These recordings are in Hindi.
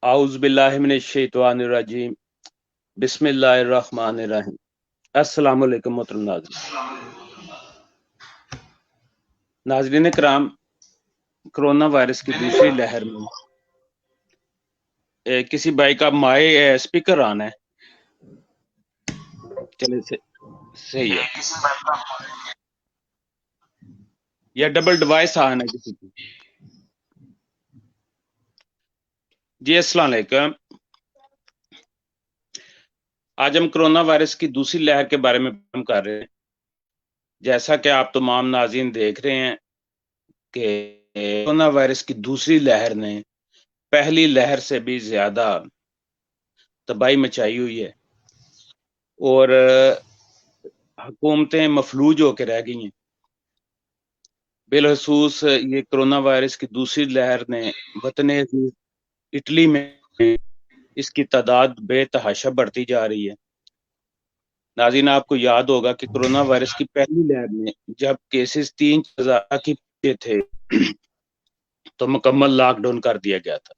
आउज़ बिल्लाहि मिनश शैतानिर रजीम बिस्मिल्लाहिर रहमानिर रहीम। अस्सलामु अलैकुम मोहतरम नाज़रीन किराम, कोरोना वायरस की दूसरी लहर में किसी भाई का स्पीकर ऑन है? चले सही है या डबल डिवाइस ऑन है किसी की? जी अस्सलाम वालेकुम। आज हम कोरोना वायरस की दूसरी लहर के बारे में बात कर रहे हैं। जैसा कि आप तमाम नाज़रीन देख रहे हैं कि कोरोना वायरस की दूसरी लहर ने पहली लहर से भी ज़्यादा तबाही मचाई हुई है और हुकूमतें मफलूज होकर रह गई हैं। बिलखसूस ये कोरोना वायरस की दूसरी लहर ने वतन अज़ीज़ इटली में इसकी तादाद बेतहाशा बढ़ती जा रही है। नाज़रीन, आपको याद होगा कि कोरोना वायरस की पहली लहर में जब केसेस 3,000 की पहुंचे थे तो मुकम्मल लॉकडाउन कर दिया गया था।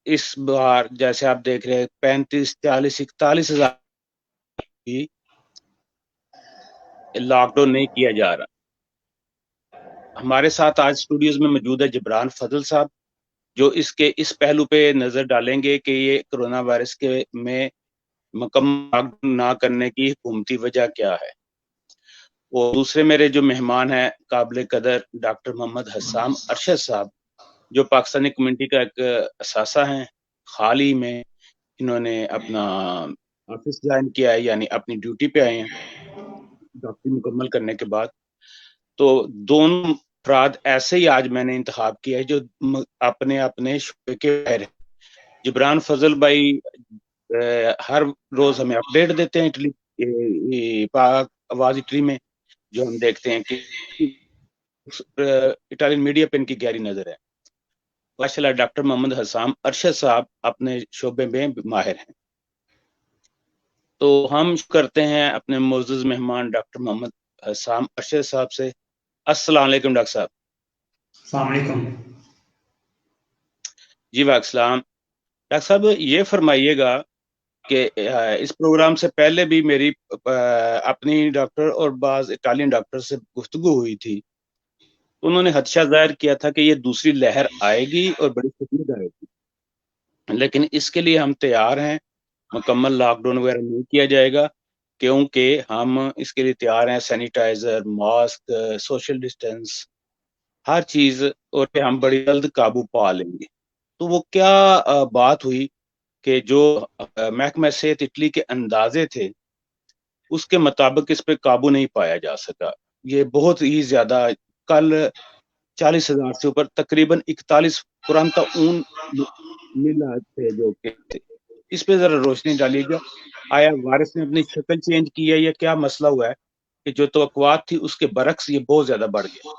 इस बार जैसे आप देख रहे हैं 35, 40, 41,000 की लॉकडाउन नहीं किया जा रहा। हमारे साथ आज स्टूडियोज में मौजूद है जिब्रान फजल साहब, जो इसके इस पहलू पे नजर डालेंगे कि ये कोरोना वायरस के में मुकम्मल लॉकडाउन ना करने की हुकूमती वजह क्या है। और दूसरे मेरे जो मेहमान हैं काबिल कदर डॉक्टर मोहम्मद हसाम अरशद साहब, जो पाकिस्तानी कम्युनिटी का एक असासा हैं। हाल ही में इन्होंने अपना ऑफिस ज्वाइन किया है, यानी अपनी ड्यूटी पे आए हैं डॉक्टरी मुकम्मल करने के बाद। तो दोनों अफराद ऐसे ही आज मैंने इंतखाब किया है जो अपने अपने शोबे के बाहर है। जिब्रान फजल भाई हर रोज हमें अपडेट देते हैं इटली पाक आवाज इटली में, जो हम देखते हैं कि इटालियन मीडिया पे इनकी गहरी नजर है। माशाल्लाह डॉक्टर मोहम्मद हसाम अरशद साहब अपने शोबे में माहिर हैं। तो हम करते हैं अपने मोअज़्ज़ज़ मेहमान डॉक्टर मोहम्मद हसाम अरशद साहब से। अस्सलाम वालेकुम डॉक्टर साहब। अस्सलाम वालेकुम। जी वालेकुम सलाम। डॉक्टर साहब ये फरमाइएगा कि इस प्रोग्राम से पहले भी मेरी अपनी डॉक्टर और बाज़ इटालियन डॉक्टर से गुफ्तगू हुई थी। उन्होंने खदशा ज़ाहिर किया था कि ये दूसरी लहर आएगी और बड़ी शदीद आएगी। लेकिन इसके लिए हम तैयार हैं, मुकम्मल लॉकडाउन वगैरह नहीं किया जाएगा, क्योंकि हम इसके लिए तैयार हैं। सैनिटाइज़र, मास्क, सोशल डिस्टेंस, हर चीज़, और पे हम बड़ी जल्द काबू पा लेंगे। तो वो क्या बात हुई कि जो महकमा सेहत इटली के अंदाजे थे, उसके मुताबिक इस पे काबू नहीं पाया जा सका। ये बहुत ही ज़्यादा, कल 40,000 से ऊपर तकरीबन 41 कुरानता ऊन मिला थे जो कि इस पे ज़रा रोशनी डालिएगा। आया वायरस ने अपनी शक्ल चेंज की है या क्या मसला हुआ है कि जो तवक्कुआत थी उसके बरक्स ये बहुत ज़्यादा बढ़ गया?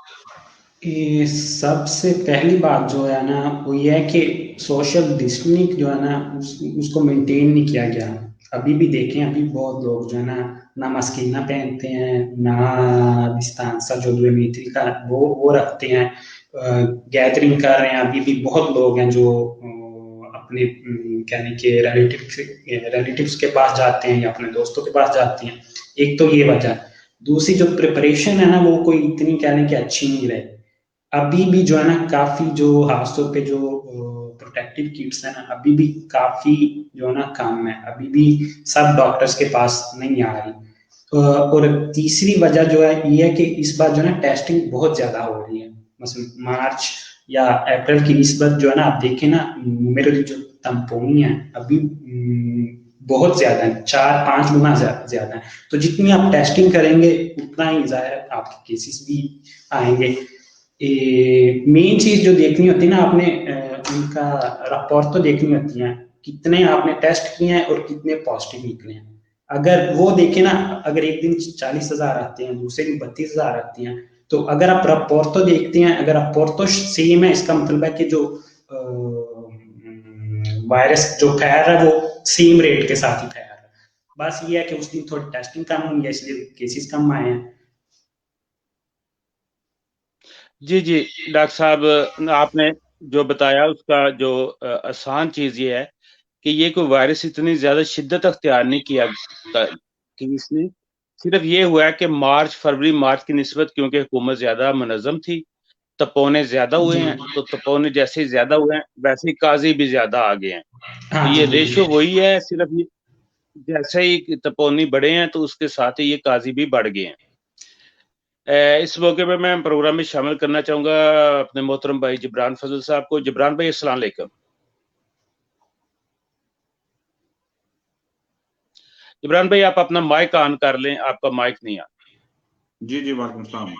ये सबसे पहली बात जो है ना वो ये है कि सोशल डिस्टेंसिंग जो है ना उसको मेंटेन नहीं किया गया। अभी भी देखें, अभी बहुत लोग जो है ना मस्कीना पहनते हैं, ना डिस्टेंस जो 2 मीटर का वो रखते हैं, गैदरिंग कर रहे हैं। अभी भी बहुत लोग हैं जो अपने कहने के रिलेटिव्स के पास जाते हैं या अपने दोस्तों के पास जाते हैं। एक तो ये वजह। दूसरी जो प्रिपरेशन है ना वो कोई इतनी कहने की अच्छी नहीं रही। अभी भी जो है ना काफी जो खासतौर पे जो प्रोटेक्टिव किट्स है ना अभी भी काफी जो है ना कम है। अभी भी सब डॉक्टर्स के पास नहीं आ रही। और तीसरी वजह जो है ये है कि इस बार जो है ना टेस्टिंग बहुत ज्यादा हो रही है। मतलब मार्च या अप्रैल की निस्बत जो है ना आप देखें ना, मेरे जो तम्पोनी है अभी बहुत ज्यादा है, 4-5 गुना ज्यादा है। तो जितनी आप टेस्टिंग करेंगे उतना ही जाहिर आपके केसेस भी आएंगे। मेन चीज जो देखनी होती है ना आपने, उनका रिपोर्ट तो देखनी होती है, कितने आपने टेस्ट किए हैं और कितने पॉजिटिव निकले हैं। अगर वो देखे ना, अगर एक दिन 40,000 आते हैं, दूसरे दिन 32,000 आती हैं, तो अगर आप रिपोर्ट तो देखते हैं, अगर रिपोर्ट तो सेम है, इसका मतलब है कि जो वायरस जो फैल रहा है वो सेम रेट के साथ ही फैल रहा है। बस ये है कि उस दिन थोड़ी टेस्टिंग कम हुई है इसलिए केसेस कम आए हैं। जी, जी। डॉक्टर साहब, आपने जो बताया उसका जो आसान चीज ये है कि ये कोई वायरस इतनी ज्यादा शिद्दत अख्तियार नहीं किया कि इसने, सिर्फ ये हुआ है कि मार्च फरवरी मार्च की निस्बत क्योंकि हुकूमत ज्यादा मुनज़्ज़म थी, तपोने ज्यादा हुए जी। हैं, तो तपोने जैसे ही ज्यादा हुए हैं वैसे ही काजी भी ज्यादा आ गए हैं। तो हाँ जी, ये जी, रेशो जी। वही है, सिर्फ ये जैसे ही तपोनी बढ़े हैं तो उसके साथ ही ये काजी भी बढ़ गए हैं। इस मौके पे मैं प्रोग्राम में शामिल करना चाहूंगा अपने मोहतरम भाई जिब्रान फजल साहब को। जिब्रान भाई, अस्सलाम वालेकुम। जिब्रान भाई, आप अपना माइक ऑन कर लें, आपका माइक नहीं आ। जी जी, वालेकुम सलाम।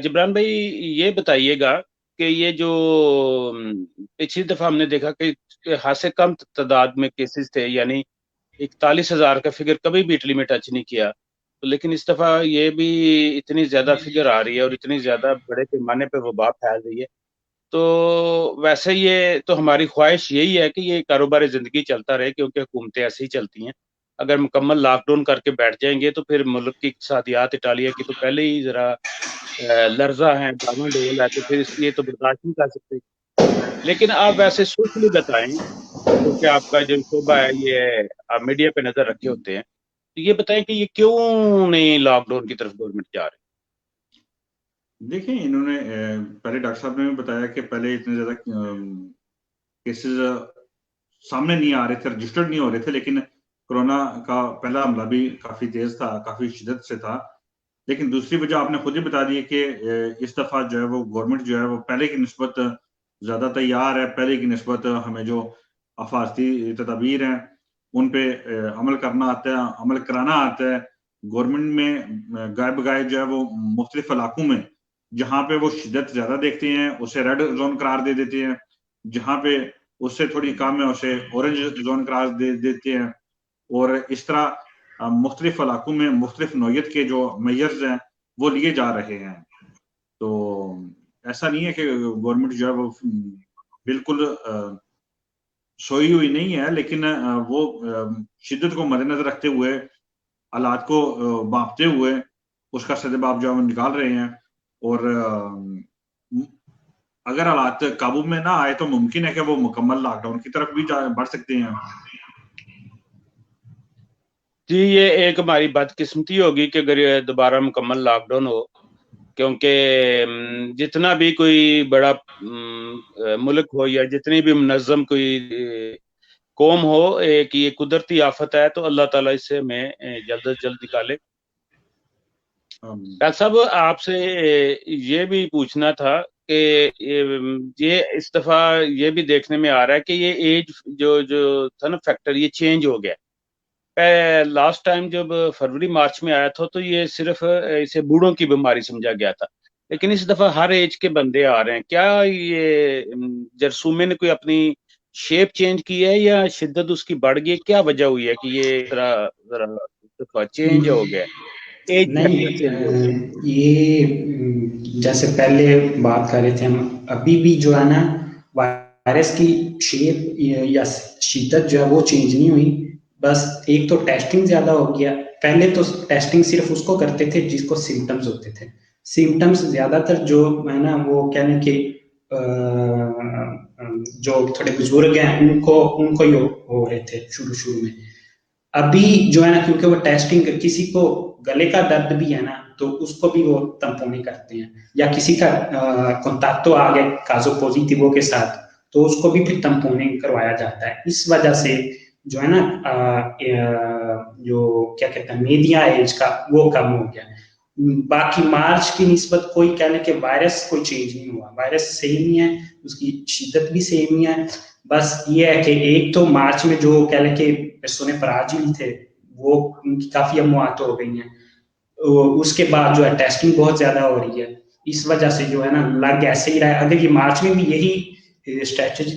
जिब्रान भाई, ये बताइएगा कि ये जो पिछली दफा हमने देखा कि हाथ से कम तादाद में केसेस थे, यानी 41,000 का फिगर कभी भी इटली में टच नहीं किया, तो लेकिन इस दफा ये भी इतनी ज्यादा फिगर आ रही है और इतनी ज्यादा बड़े पैमाने पे वबा फैल रही है। तो वैसे ये तो हमारी ख्वाहिश यही है कि ये कारोबार ज़िंदगी चलता रहे, क्योंकि हुकूमतें ऐसे ही चलती हैं। अगर मुकम्मल लॉकडाउन करके बैठ जाएंगे तो फिर मुल्क की इक़्तिसादियात इटालिया की तो पहले ही ज़रा लर्जा है, डामाडोल है, तो फिर इसलिए तो बर्दाश्त नहीं कर सकते। लेकिन आप वैसे सोशली बताएं, क्योंकि आपका जो शोबा है ये आप मीडिया पे नज़र रखे होते हैं, तो ये बताएं कि ये क्यों नहीं लॉकडाउन की तरफ गवर्नमेंट जा रही? देखिए, इन्होंने पहले डॉक्टर साहब ने भी बताया कि पहले इतने ज्यादा केसेस सामने नहीं आ रहे थे, रजिस्टर्ड नहीं हो रहे थे, लेकिन कोरोना का पहला हमला भी काफी तेज था, काफी शिद्दत से था। लेकिन दूसरी वजह आपने खुद ही बता दी है कि इस दफा जो है वो गवर्नमेंट जो है वो पहले की निस्बत ज्यादा तैयार है, पहले की निस्बत हमें जो अफाजती तदाबीर हैं उन पे अमल करना आता है, अमल कराना आता है। गवर्नमेंट में गाय बगाए जो है वो मुख्तलिफ इलाकों में जहाँ पे वो शिद्दत ज्यादा देखते हैं उसे रेड जोन करार दे देते हैं, जहाँ पे उससे थोड़ी कम है उसे ऑरेंज जोन करार दे देते हैं। और इस तरह मुख्तलिफ इलाकों में मुख्तलिफ नौयत के जो मेजर्स हैं वो लिए जा रहे हैं। तो ऐसा नहीं है कि गवर्नमेंट जो है वो बिल्कुल सोई हुई नहीं है, लेकिन वो शिद्दत को मद्देनजर रखते हुए, हालात को भांपते हुए उसका सद्भाव जो है वो निकाल रहे हैं। और अगर हालात काबू में ना आए तो मुमकिन है कि वो मुकम्मल लॉकडाउन की तरफ भी बढ़ सकते हैं। जी, ये एक हमारी बदकिस्मती होगी कि अगर ये दोबारा मुकम्मल लॉकडाउन हो, क्योंकि जितना भी कोई बड़ा मुल्क हो या जितनी भी मुनज़्ज़म कोई कौम हो, एक ये कुदरती आफत है, तो अल्लाह ताला इससे हमें जल्द से जल्द निकाले। डॉक्टर साहब, आपसे ये भी पूछना था कि ये इस दफा ये भी देखने में आ रहा है कि ये एज जो जो था ना फैक्टर, ये चेंज हो गया। लास्ट टाइम जब फरवरी मार्च में आया था तो ये सिर्फ इसे बूढ़ों की बीमारी समझा गया था, लेकिन इस दफा हर एज के बंदे आ रहे हैं। क्या ये जरसूमे ने कोई अपनी शेप चेंज की है या शिद्दत उसकी बढ़ गई? क्या वजह हुई है कि ये जरा जरा चेंज हो गया, एज नहीं, फैक्टर चेंज हो गया? ये जैसे पहले बात कर रहे थे हम, अभी भी जो है ना वायरस की शेप या शिद्दत जो है वो चेंज नहीं हुई। बस एक तो टेस्टिंग ज्यादा हो गया। पहले तो टेस्टिंग सिर्फ उसको करते थे जिसको सिम्टम्स होते थे। सिम्टम्स ज्यादातर जो है ना वो क्या है कि जो थोड़े बुजुर्ग हैं उनको उनको ही हो रहे थे शुरू शुरू में। अभी जो है ना, क्योंकि वो टेस्टिंग, किसी को गले का दर्द भी है ना तो उसको भी वो तम्पोनी करते हैं, या किसी का कॉन्टैक्टो आ गया काजो पॉजिटिवो के साथ तो उसको भी फिर तम्पोनी करवाया जाता है। इस वजह से जो है ना जो क्या कहते हैं मीडिया एज का वो कम हो गया। बाकी मार्च की निस्बत कोई कह लें कि वायरस कोई चेंज नहीं हुआ, वायरस सेम ही है, उसकी शिद्दत भी सेम ही है। बस ये है कि एक तो मार्च में जो कह लें कि सोने ब्राजील थे वो उनकी काफी अमवात हो गई हैं। उसके बाद जो है टेस्टिंग बहुत ज्यादा हो रही है, इस वजह से जो है ना लग ऐसे ही रहा है। अगर ये मार्च में भी यही स्ट्रेटजी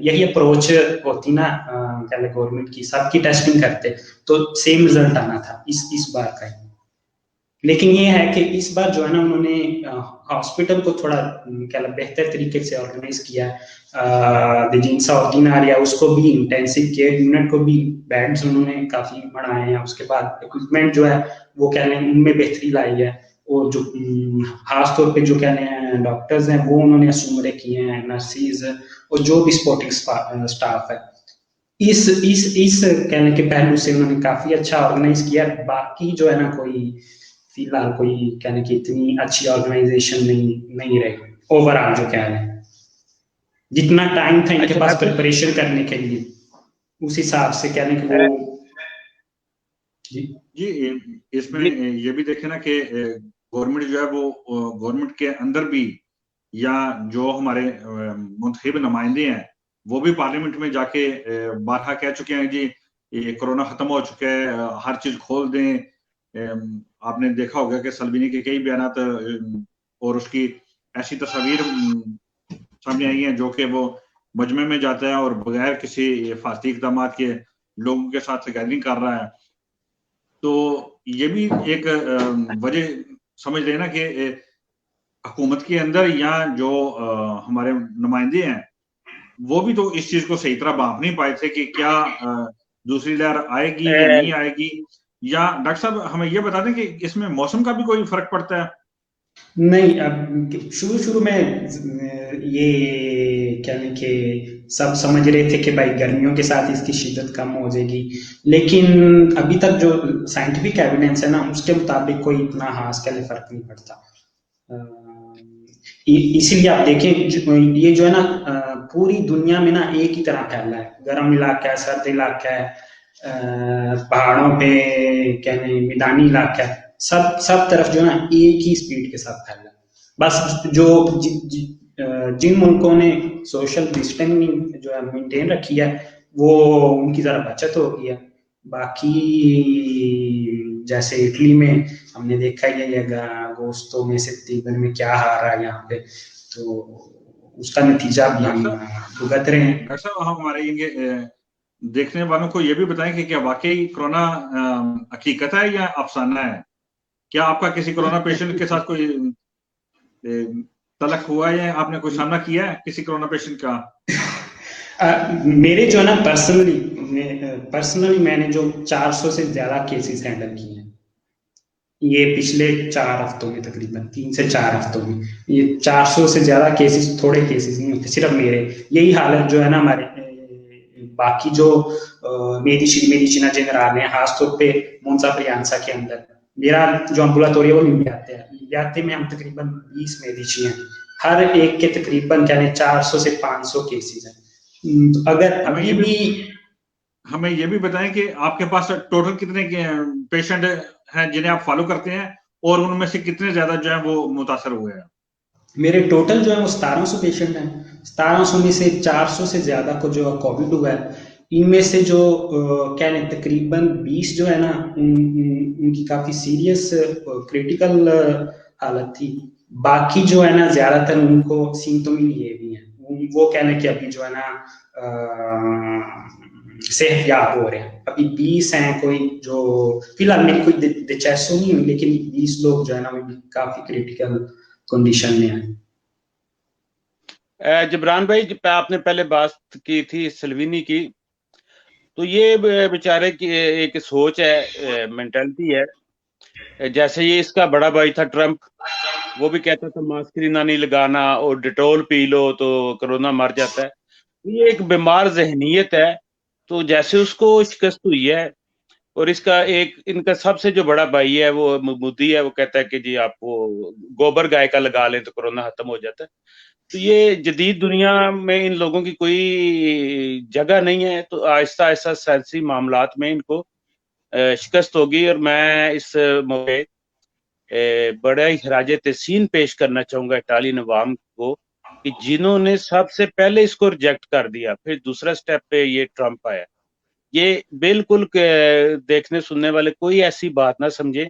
यही अप्रोच होती ना कह लें गवर्नमेंट की, सबकी टेस्टिंग करते तो सेम रिजल्ट आना था इस बार का। लेकिन ये है कि इस बार जो है ना उन्होंने हॉस्पिटल को थोड़ा क्या बेहतर तरीके से ऑर्गेनाइज किया। जिनसा ऑर्डिनरिया उसको भी, इंटेंसिव केयर यूनिट को भी बेड्स उन्होंने काफी बढ़ाए हैं। उसके बाद इक्विपमेंट जो है वो क्या है उनमें बेहतरी लाई है। और जो खास तौर पे जो कहने हैं डॉक्टर्स हैं वो उन्होंने असुम किए हैं, नर्सिस और जो भी सपोर्टिंग स्टाफ है, इस कहने के पहलू से उन्होंने काफी अच्छा ऑर्गेनाइज किया। बाकी जो है ना कोई फिलहाल कोई कहने की इतनी अच्छी ऑर्गेनाइजेशन नहीं रही ओवरऑल, जो कह रहे हैं जितना टाइम था इनके अच्छा पास मैं कुछ प्रिपरेशन करने के लिए उस हिसाब से कहने की वो जी जी इसमें जी ये भी देखे ना कि गवर्नमेंट जो है वो गवर्नमेंट के अंदर भी या जो हमारे मुंतखब नुमाइंदे हैं वो भी पार्लियामेंट में जाके बारहा कह चुके हैं जी ये कोरोना खत्म हो चुका है, हर चीज खोल दें। आपने देखा होगा कि सल्बीनी के कई बयानात और उसकी ऐसी तस्वीर सामने आई हैं जो कि वो मजमे में जाता है और बगैर किसी फास्ती इकदाम के लोगों के साथ गैदरिंग कर रहा है। तो ये भी एक वजह समझ लेना कि हुकूमत के अंदर या जो हमारे नुमाइंदे हैं वो भी तो इस चीज को सही तरह भांप नहीं पाए थे कि क्या दूसरी लहर आएगी या नहीं आएगी। या डॉक्टर साहब हमें ये बता दें कि इसमें मौसम का भी कोई फर्क पड़ता है? नहीं, अब शुरू में ये कहने के सब समझ रहे थे कि भाई गर्मियों के साथ इसकी शिद्दत कम हो जाएगी, लेकिन अभी तक जो साइंटिफिक एविडेंस है ना उसके मुताबिक कोई इतना खास के लिए फर्क नहीं पड़ता। इसीलिए आप देखें ये जो है ना पूरी दुनिया में ना एक ही तरह फैला है, गर्म इलाका है, सर्द इलाका है, पहाड़ों पे कहने मैदानी इलाका है, सब तरफ जो है ना एक ही स्पीड के साथ फैला है। बस जो जिन मुल्कों ने सोशल डिस्टेंसिंग जो है मेंटेन रखी है वो उनकी जरा बचत हो गई है। बाकी जैसे इटली में हमने देखा ही है अगस्तों में सितंबर में क्या हाल रहा है यहाँ पे, तो उसका नतीजा भी हम भुगत रहे हैं। डॉक्टर साहब हम हमारे ये देखने वालों को ये भी बताएं कि क्या वाकई कोरोना हकीकत है या अफसाना है? क्या आपका किसी कोरोना पेशेंट के साथ कोई तलक हुआ है या आपने कोई सामना किया है किसी कोरोना पेशेंट का? मेरे जो है ना पर्सनली मैंने जो 400 से ज्यादा केसेस हैंडल किए हैं ये पिछले 4 हफ्तों में, तकरीबन 3 से 4 हफ्तों में ये 400 से ज्यादा केसेस थोड़े केसेस नहीं होते सिर्फ मेरे। यही हालत जो है ना हमारे बाकी जो मेडिसिना जनरल है, खासतौर पे मोन्सा फ्रियांसा के अंदर मेरा जो एम्बुलेटोरी वो लिब्याते में हम तकरीबन 20 मेडिसी हैं, हर एक के तकरीबन कहने 400 से 500 केसेस हैं। अगर अभी भी हमें ये भी बताएं कि आपके पास टोटल कितने पेशेंट हैं जिन्हें आप फॉलो करते हैं और उनमें से कितने ज्यादा जो है वो मुतासर हुए हैं? मेरे टोटल जो है वो 1700 पेशेंट हैं। 1700 में से 400 से ज्यादा को जो कोविड हुआ है। इनमें से जो कहने तकरीबन 20 जो है ना उनकी काफी सीरियस क्रिटिकल हालत थी। बाकी जो है ना ज्यादातर उनको सिम्टम ही लिए भी हैं, वो कहने कि अभी जो है ना सेहतयाब हो रहे हैं। अभी 20 हैं कोई जो फिलहाल मेरी कोई दिलचस्पी नहीं हुई, लेकिन 20 लोग जो है ना वो काफी क्रिटिकल कंडीशन में है। जबरान भाई आपने पहले बात की थी सल्वीनी की, तो ये बेचारे की एक सोच है, मेंटालिटी है। जैसे ये इसका बड़ा भाई था ट्रम्प, वो भी कहता था मास्क नहीं लगाना और डिटोल पी लो तो कोरोना मर जाता है। ये एक बीमार जहनीयत है। तो जैसे उसको शिकस्त हुई है और इनका सबसे जो बड़ा भाई है वो मोदी है, वो कहता है कि जी आप वो गोबर गाय का लगा लें तो कोरोना खत्म हो जाता है। तो ये जदीद दुनिया में इन लोगों की कोई जगह नहीं है, तो आहिस्ता आहिस्ता सियासी मामलात में इनको शिकस्त होगी। और मैं इस मौके बड़ा ही खराज तहसीन पेश करना चाहूंगा इटालियन अवाम को कि जिन्होंने सबसे पहले इसको रिजेक्ट कर दिया, फिर दूसरा स्टेप पे ये ट्रम्प आया। ये बिल्कुल देखने सुनने वाले कोई ऐसी बात ना समझे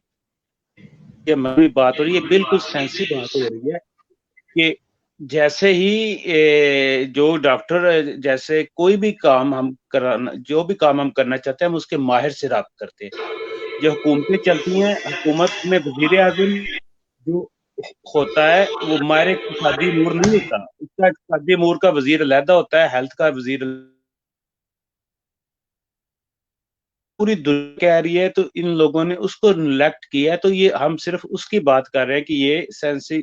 कि मजबूरी बात हो रही है, बिल्कुल सेंसी बात हो रही है कि जैसे ही जो डॉक्टर जैसे कोई भी काम हम कराना जो भी काम हम करना चाहते हैं हम उसके माहिर से राब्ता करते हैं। जो हुकूमतें चलती हैं, हुकूमत में वजीर आजम जो होता है वो माहिर इक्तिसादी अमूर नहीं होता, उसका इक्तिसादी अमूर का वजीर अलहदा होता है, हेल्थ का वजीर पूरी दुनिया कह रही है, तो इन लोगों ने उसको नेग्लेक्ट किया है। तो ये हम सिर्फ उसकी बात कर रहे हैं कि ये सेंसी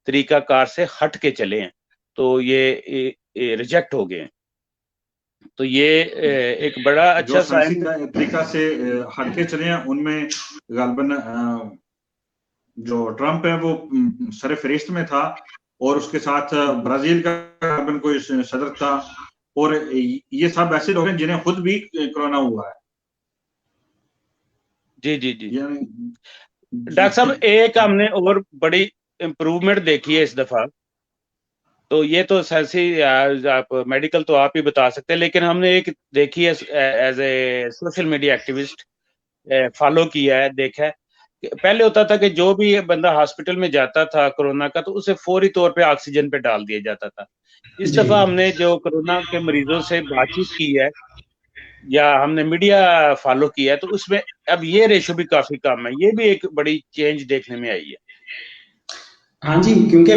तरीकाकार से हट के चले हैं, तो ये रिजेक्ट हो गए हैं। तो ये एक बड़ा जो अच्छा साइंसी साइन है। तरीका से हटके चले हैं, उनमें गालबन जो ट्रम्प है वो सर फहरिस्त में था, और उसके साथ ब्राजील का गालबन कोई सदर था, और ये सब ऐसे लोग हैं जिन्हें खुद भी कोरोना हुआ है। जी जी जी यानी डॉक्टर साहब, एक हमने और बड़ी इम्प्रूवमेंट देखी है इस दफा। तो ये तो सैंसी आप मेडिकल तो आप ही बता सकते हैं, लेकिन हमने एक देखी है as a social media activist, follow किया है, देखा है। पहले होता था कि जो भी बंदा हॉस्पिटल में जाता था कोरोना का, तो उसे फौरी तौर पे ऑक्सीजन पे डाल दिया जाता था। इस जी दफा हमने जो कोरोना के मरीजों से बातचीत की है या हमने मीडिया फॉलो किया है, तो उसमें अब ये रेशो भी काफी कम है। ये भी एक बड़ी चेंज देखने में आई है। हाँ जी, क्योंकि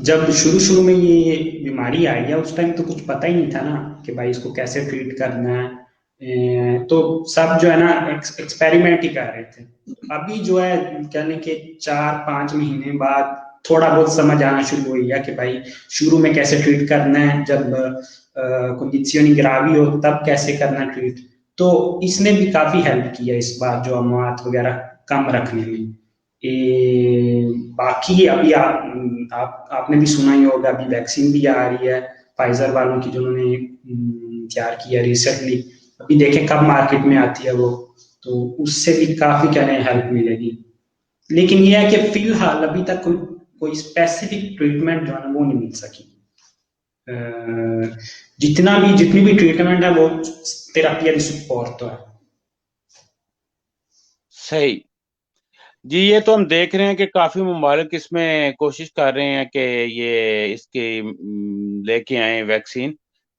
जब शुरू-शुरू में ये बीमारी आई है, उस टाइम तो कुछ पता ही नहीं था ना कि भाई इसको कैसे ट्रीट करना है। तो सब जो है ना एक्सपेरिमेंट ही कर रहे थे। अभी जो है कहने के 4-5 महीने बाद थोड़ा बहुत समझ आना शुरू हुई है कि भाई शुरू में कैसे ट्रीट करना है, जब कंडीशनिंग ग्रावी हो तब कैसे करना ट्रीट। तो इसने भी काफ़ी हेल्प किया इस बार जो अमवात वगैरह कम रखने में। बाकी अभी आपने भी सुना ही होगा, अभी वैक्सीन भी आ रही है फाइजर वालों की, जो उन्होंने तैयार की है रिसेंटली। अभी देखें कब मार्केट में आती है वो, तो उससे भी काफी कहने हेल्प मिलेगी। लेकिन ये है कि फिलहाल अभी तक कोई स्पेसिफिक ट्रीटमेंट जो है ना वो नहीं मिल सकी। जितनी भी ट्रीटमेंट है वो थेरेपी di supporto है। सही जी, ये तो हम देख रहे हैं कि काफी ममालिक इसमें कोशिश कर रहे हैं कि ये इसकी लेके आए वैक्सीन,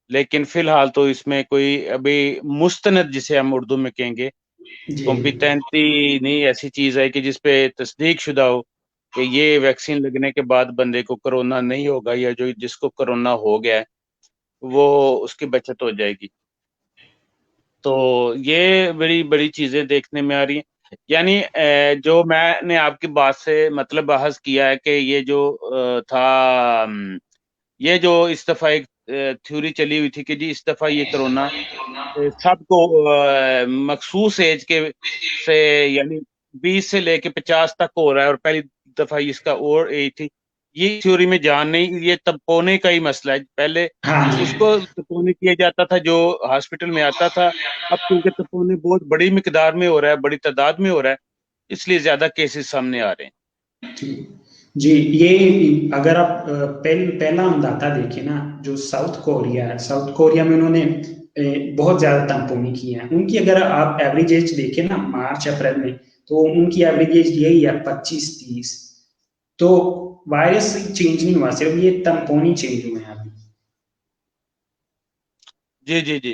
लेकिन फिलहाल तो इसमें कोई अभी मुस्तनद, जिसे हम उर्दू में कहेंगे, जी कॉम्पिटेंटी नहीं ऐसी चीज है कि जिसपे तस्दीक शुदा हो कि ये वैक्सीन लगने के बाद बंदे को कोरोना नहीं होगा, या जो जिसको कोरोना हो गया है वो उसकी बचत हो जाएगी। तो ये बड़ी बड़ी चीजें देखने में आ रही हैं। यानी जो मैंने आपकी बात से मतलब बहस किया है कि ये जो था, ये जो इस दफा एक थ्योरी चली हुई थी कि जी इस दफा ये कोरोना सबको मखसूस एज के से, यानी 20 से लेके 50 तक हो रहा है, और पहली दफा इसका और एज थी। ये थ्योरी में जान नहीं, ये तपोने का ही मसला है। पहले हाँ जी उसको तपोने किया जाता था जो हॉस्पिटल में आता था। अब क्योंकि तपोने बहुत बड़ी मिकदार में हो रहा है, बड़ी तादाद में हो रहा है, इसलिए ज्यादा केसेस सामने आ रहे हैं। जी, ये अगर आप पहला अंदाता देखें ना, जो साउथ कोरिया है, साउथ कोरिया में उन्होंने बहुत ज्यादा तंपोनी की है। उनकी अगर आप एवरेज एज देखें ना मार्च अप्रैल में, तो उनकी एवरेज एज यही है 25-30। तो वायरस चेंज नहीं हुआ, सिर्फ ये तंपोनी चेंज हुए हैं अभी। जी जी जी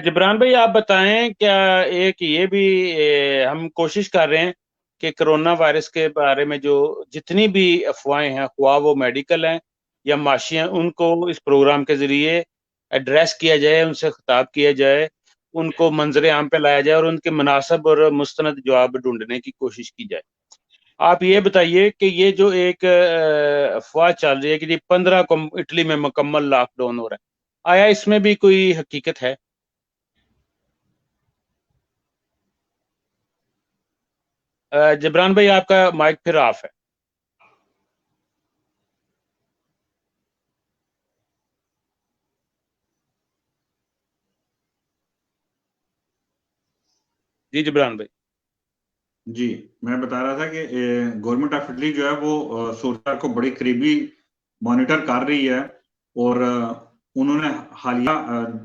जबरान भाई, आप बताएं, क्या एक ये भी हम कोशिश कर रहे हैं कि कोरोना वायरस के बारे में जो जितनी भी अफवाहें हैं, ख्वाह वो मेडिकल हैं या माशी हैं, उनको इस प्रोग्राम के जरिए एड्रेस किया जाए, उनसे खिताब किया जाए, उनको मंजर आम पे लाया जाए और उनके मुनासिब और मुस्तनद जवाब ढूंढने की कोशिश की जाए। आप ये बताइए कि ये जो एक अफवाह चल रही है कि जी 15 को इटली में मुकम्मल लॉकडाउन हो रहा है, आया इसमें भी कोई हकीकत है? जबरान भाई, आपका माइक फिर ऑफ है। जी जबरान भाई। जी, मैं बता रहा था कि गवर्नमेंट ऑफ इटली जो है वो सूरत को बड़ी करीबी मॉनिटर कर रही है, और उन्होंने हालिया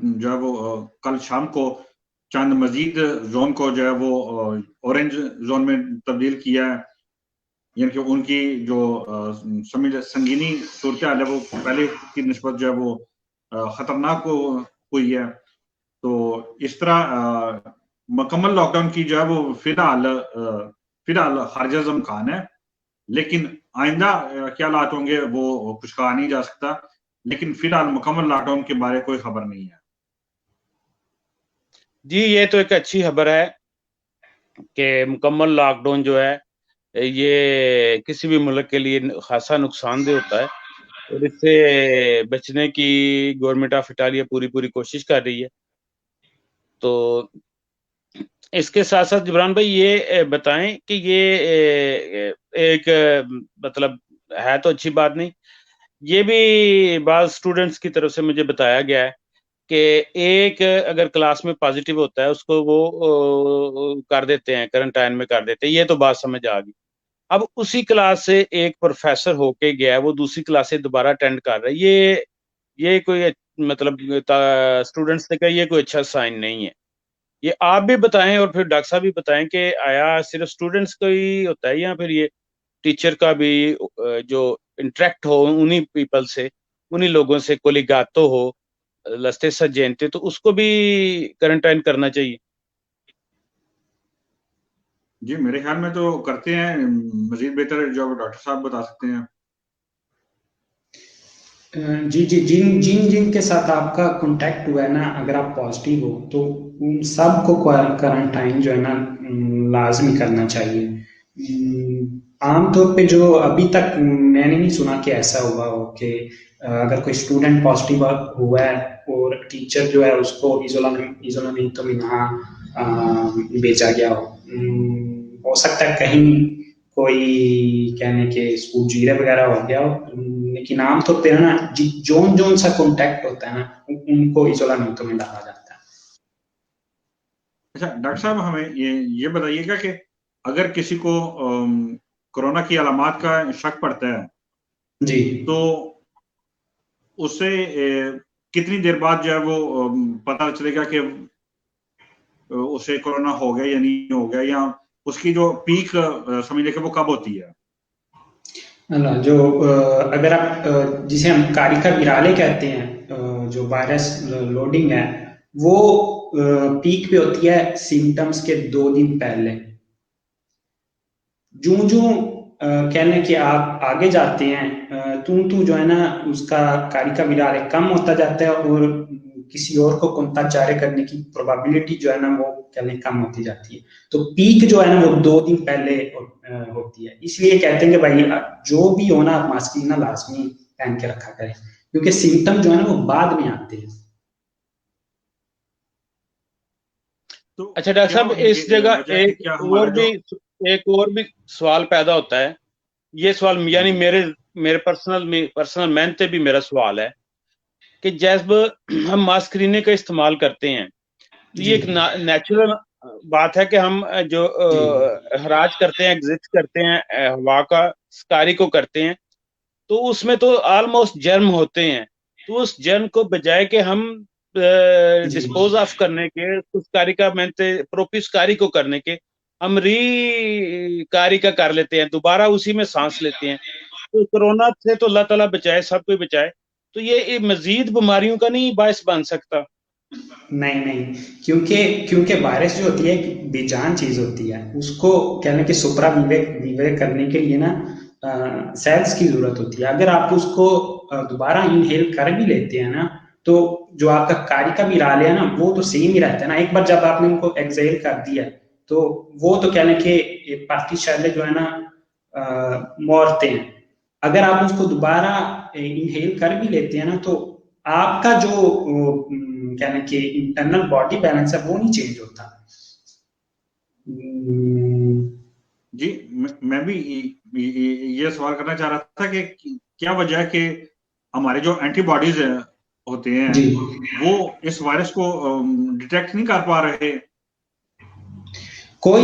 जो है वो कल शाम को चंद मजीद जोन को जो है वो ऑरेंज जोन में तब्दील किया है। यानी कि उनकी जो संगीनी सूरत हाल है वो पहले की निस्बत जो है वो खतरनाक हुई है। तो इस तरह मुकम्मल लॉकडाउन की जो है वो फिलहाल खारिज इम्कान है, लेकिन आइंदा क्या हालात होंगे वो कुछ कहा नहीं जा सकता। लेकिन फिलहाल मुकम्मल लॉकडाउन के बारे कोई खबर नहीं है। जी, ये तो एक अच्छी खबर है कि मुकम्मल लॉकडाउन जो है ये किसी भी मुल्क के लिए खासा नुकसानदेह होता है, और इससे बचने की गवर्नमेंट ऑफ इटालिया पूरी पूरी कोशिश कर रही है। तो इसके साथ साथ जिब्रान भाई ये बताएं कि ये एक मतलब है तो अच्छी बात नहीं, ये भी बाज़ स्टूडेंट्स की तरफ से मुझे बताया गया है कि एक अगर क्लास में पॉजिटिव होता है उसको वो कर देते हैं, क्वारंटाइन में कर देते हैं। ये तो बात समझ आ गई। अब उसी क्लास से एक प्रोफेसर होके गया है, वो दूसरी क्लास से दोबारा अटेंड कर रहा है। ये कोई मतलब स्टूडेंट्स ने कहा ये कोई अच्छा साइन नहीं है। ये आप भी बताएं और फिर डॉक्टर साहब भी बताएं कि आया सिर्फ स्टूडेंट्स का ही होता है या फिर ये टीचर का भी जो इंटरेक्ट हो उन्हीं पीपल से, उन्हीं लोगों से कोलिगातो हो, la stessa gente, तो उसको भी क्वारंटाइन करना चाहिए। जी मेरे ख्याल में तो करते हैं, मजीद बेहतर जो डॉक्टर साहब बता सकते हैं। जी जी, जिन जिन जिन के साथ आपका कांटेक्ट हुआ है ना, अगर आप पॉजिटिव हो तो उन सबको क्वारंटाइन जो है ना लाजमी करना चाहिए। आमतौर पे जो अभी तक मैंने नहीं सुना कि ऐसा हुआ हो कि अगर कोई स्टूडेंट पॉजिटिव हुआ है और टीचर जो है उसको इजोलामेंटो में ना भेजा गया हो। हो सकता है कहीं कोई कहने के स्पूजीरे वगैरह हो गया हो, लेकिन आमतौर पे ना जोन जोन सा कॉन्टेक्ट होता है ना उनको इजोलामेंटो में डाला जाता है। अच्छा डॉक्टर साहब, हमें ये बताइएगा कि अगर किसी को कोरोना की अलामात का शक पड़ता है जी तो उससे कितनी देर बाद जो है वो पता चलेगा कि उसे कोरोना हो गया या नहीं हो गया, या उसकी जो पीक समझ लेके वो कब होती है? जो अगर आप जिसे हम कारिका विराले कहते हैं, जो वायरस लोडिंग है वो पीक पे होती है सिम्टम्स के 2 दिन पहले। जूं जूं कहने के आप आगे जाते हैं तू तू जो है ना उसका कारिका विराले कम होता जाता है और किसी और को कंटाचार्य करने की प्रोबेबिलिटी जो है ना वो कहने कम होती जाती है। तो पीक जो है ना वो 2 दिन पहले होती है। इसलिए कहते हैं कि भाई जो भी हो ना आप मास्क ना लाजमी पहन के रखा करें, क्योंकि सिम्टम जो है ना वो बाद में आते हैं। तो अच्छा डॉक्टर क्या साहब, इस जगह वजह है कि क्या हमारा जो एक और भी सवाल पैदा होता है। ये सवाल यानी जी मेरे मेरे पर्सनल मेहनत भी मेरा सवाल है कि जब हम मास्क स्क्रीनिंग का इस्तेमाल करते हैं तो जी ये एक नेचुरल बात है कि हम जो जी हराज करते हैं, एग्जिट करते हैं, हवा का स्कारी को करते हैं, तो उसमें तो ऑलमोस्ट जर्म होते हैं। तो उस जर्म को बजाय के हम जी डिस्पोज ऑफ करने के, उस कार्य का मेंटे प्रोपिस कार्य को करने के हम री कार्य का कर लेते हैं, दोबारा उसी में सांस लेते हैं। तो कोरोना से तो अल्लाह ताला बचाए, सब कोई बचाए, तो ये मजीद बीमारियों का नहीं बायस बन सकता। नहीं नहीं, क्योंकि क्योंकि वायरस जो होती है एक बेजान चीज होती है, उसको कहने के सुपरा विवेक विवेक करने के लिए ना सेल्स की जरूरत होती है। अगर आप उसको दोबारा इनहेल कर भी लेते हैं ना तो जो आपका कार्य का भी राल है ना वो तो सेम ही रहता है ना। एक बार जब आपने उनको एक्सेल कर दिया तो वो तो कहने के पार्टिशैले जो है ना मरते हैं। अगर आप उसको दोबारा इनहेल कर भी लेते हैं ना तो आपका जो कहने के इंटरनल बॉडी बैलेंस है वो नहीं चेंज होता। जी मैं भी ये सवाल करना चाह रहा था कि क्या वजह है कि हमारे जो एंटीबॉडीज होते हैं जी वो इस वायरस को डिटेक्ट नहीं कर पा रहे। कोई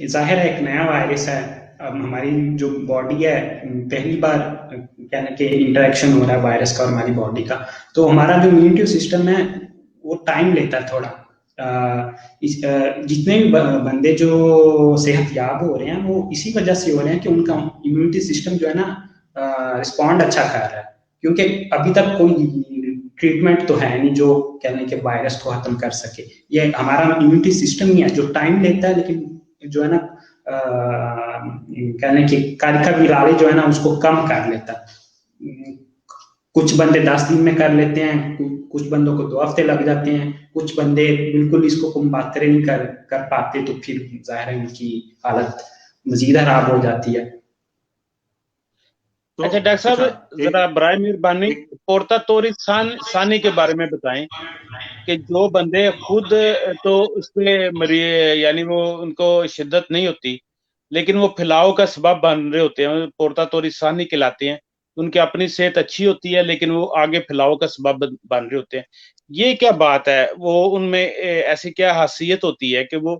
जाहिर है एक नया वायरस है। अब हमारी जो बॉडी है पहली बार कहने के इंटरेक्शन हो रहा है वायरस का और हमारी बॉडी का, तो हमारा जो इम्यूनिटी सिस्टम है वो टाइम लेता है थोड़ा। जितने भी बंदे जो सेहतयाब हो रहे हैं वो इसी वजह से हो रहे हैं कि उनका इम्यूनिटी सिस्टम जो है ना रिस्पॉन्ड अच्छा कर रहा है, क्योंकि अभी तक कोई ट्रीटमेंट तो है नहीं जो कहने के वायरस को खत्म कर सके। ये हमारा इम्यूनिटी सिस्टम ही है जो टाइम लेता है, लेकिन जो है ना कहने के कारिका विराले जो है ना उसको कम कर लेता है। कुछ बंदे 10 दिन में कर लेते हैं, कुछ बंदों को 2 हफ्ते लग जाते हैं, कुछ बंदे बिल्कुल इसको कुम्बात्रे नहीं कर पाते, तो फिर जाहिर है उनकी हालत मजीद खराब हो जाती है। तो अच्छा डॉक्टर साहब, जरा बराए मेहरबानी पोर्ता तोरी सानी के बारे में बताएं कि जो बंदे खुद तो उसके यानी वो उनको शिद्दत नहीं होती, लेकिन वो फैलाव का सबब बन रहे होते हैं, पोर्ता तोरी सानी कहलाते हैं, उनकी अपनी सेहत अच्छी होती है लेकिन वो आगे फैलाव का सबब बन रहे होते हैं। ये क्या बात है, वो उनमें ऐसी क्या खासियत होती है कि वो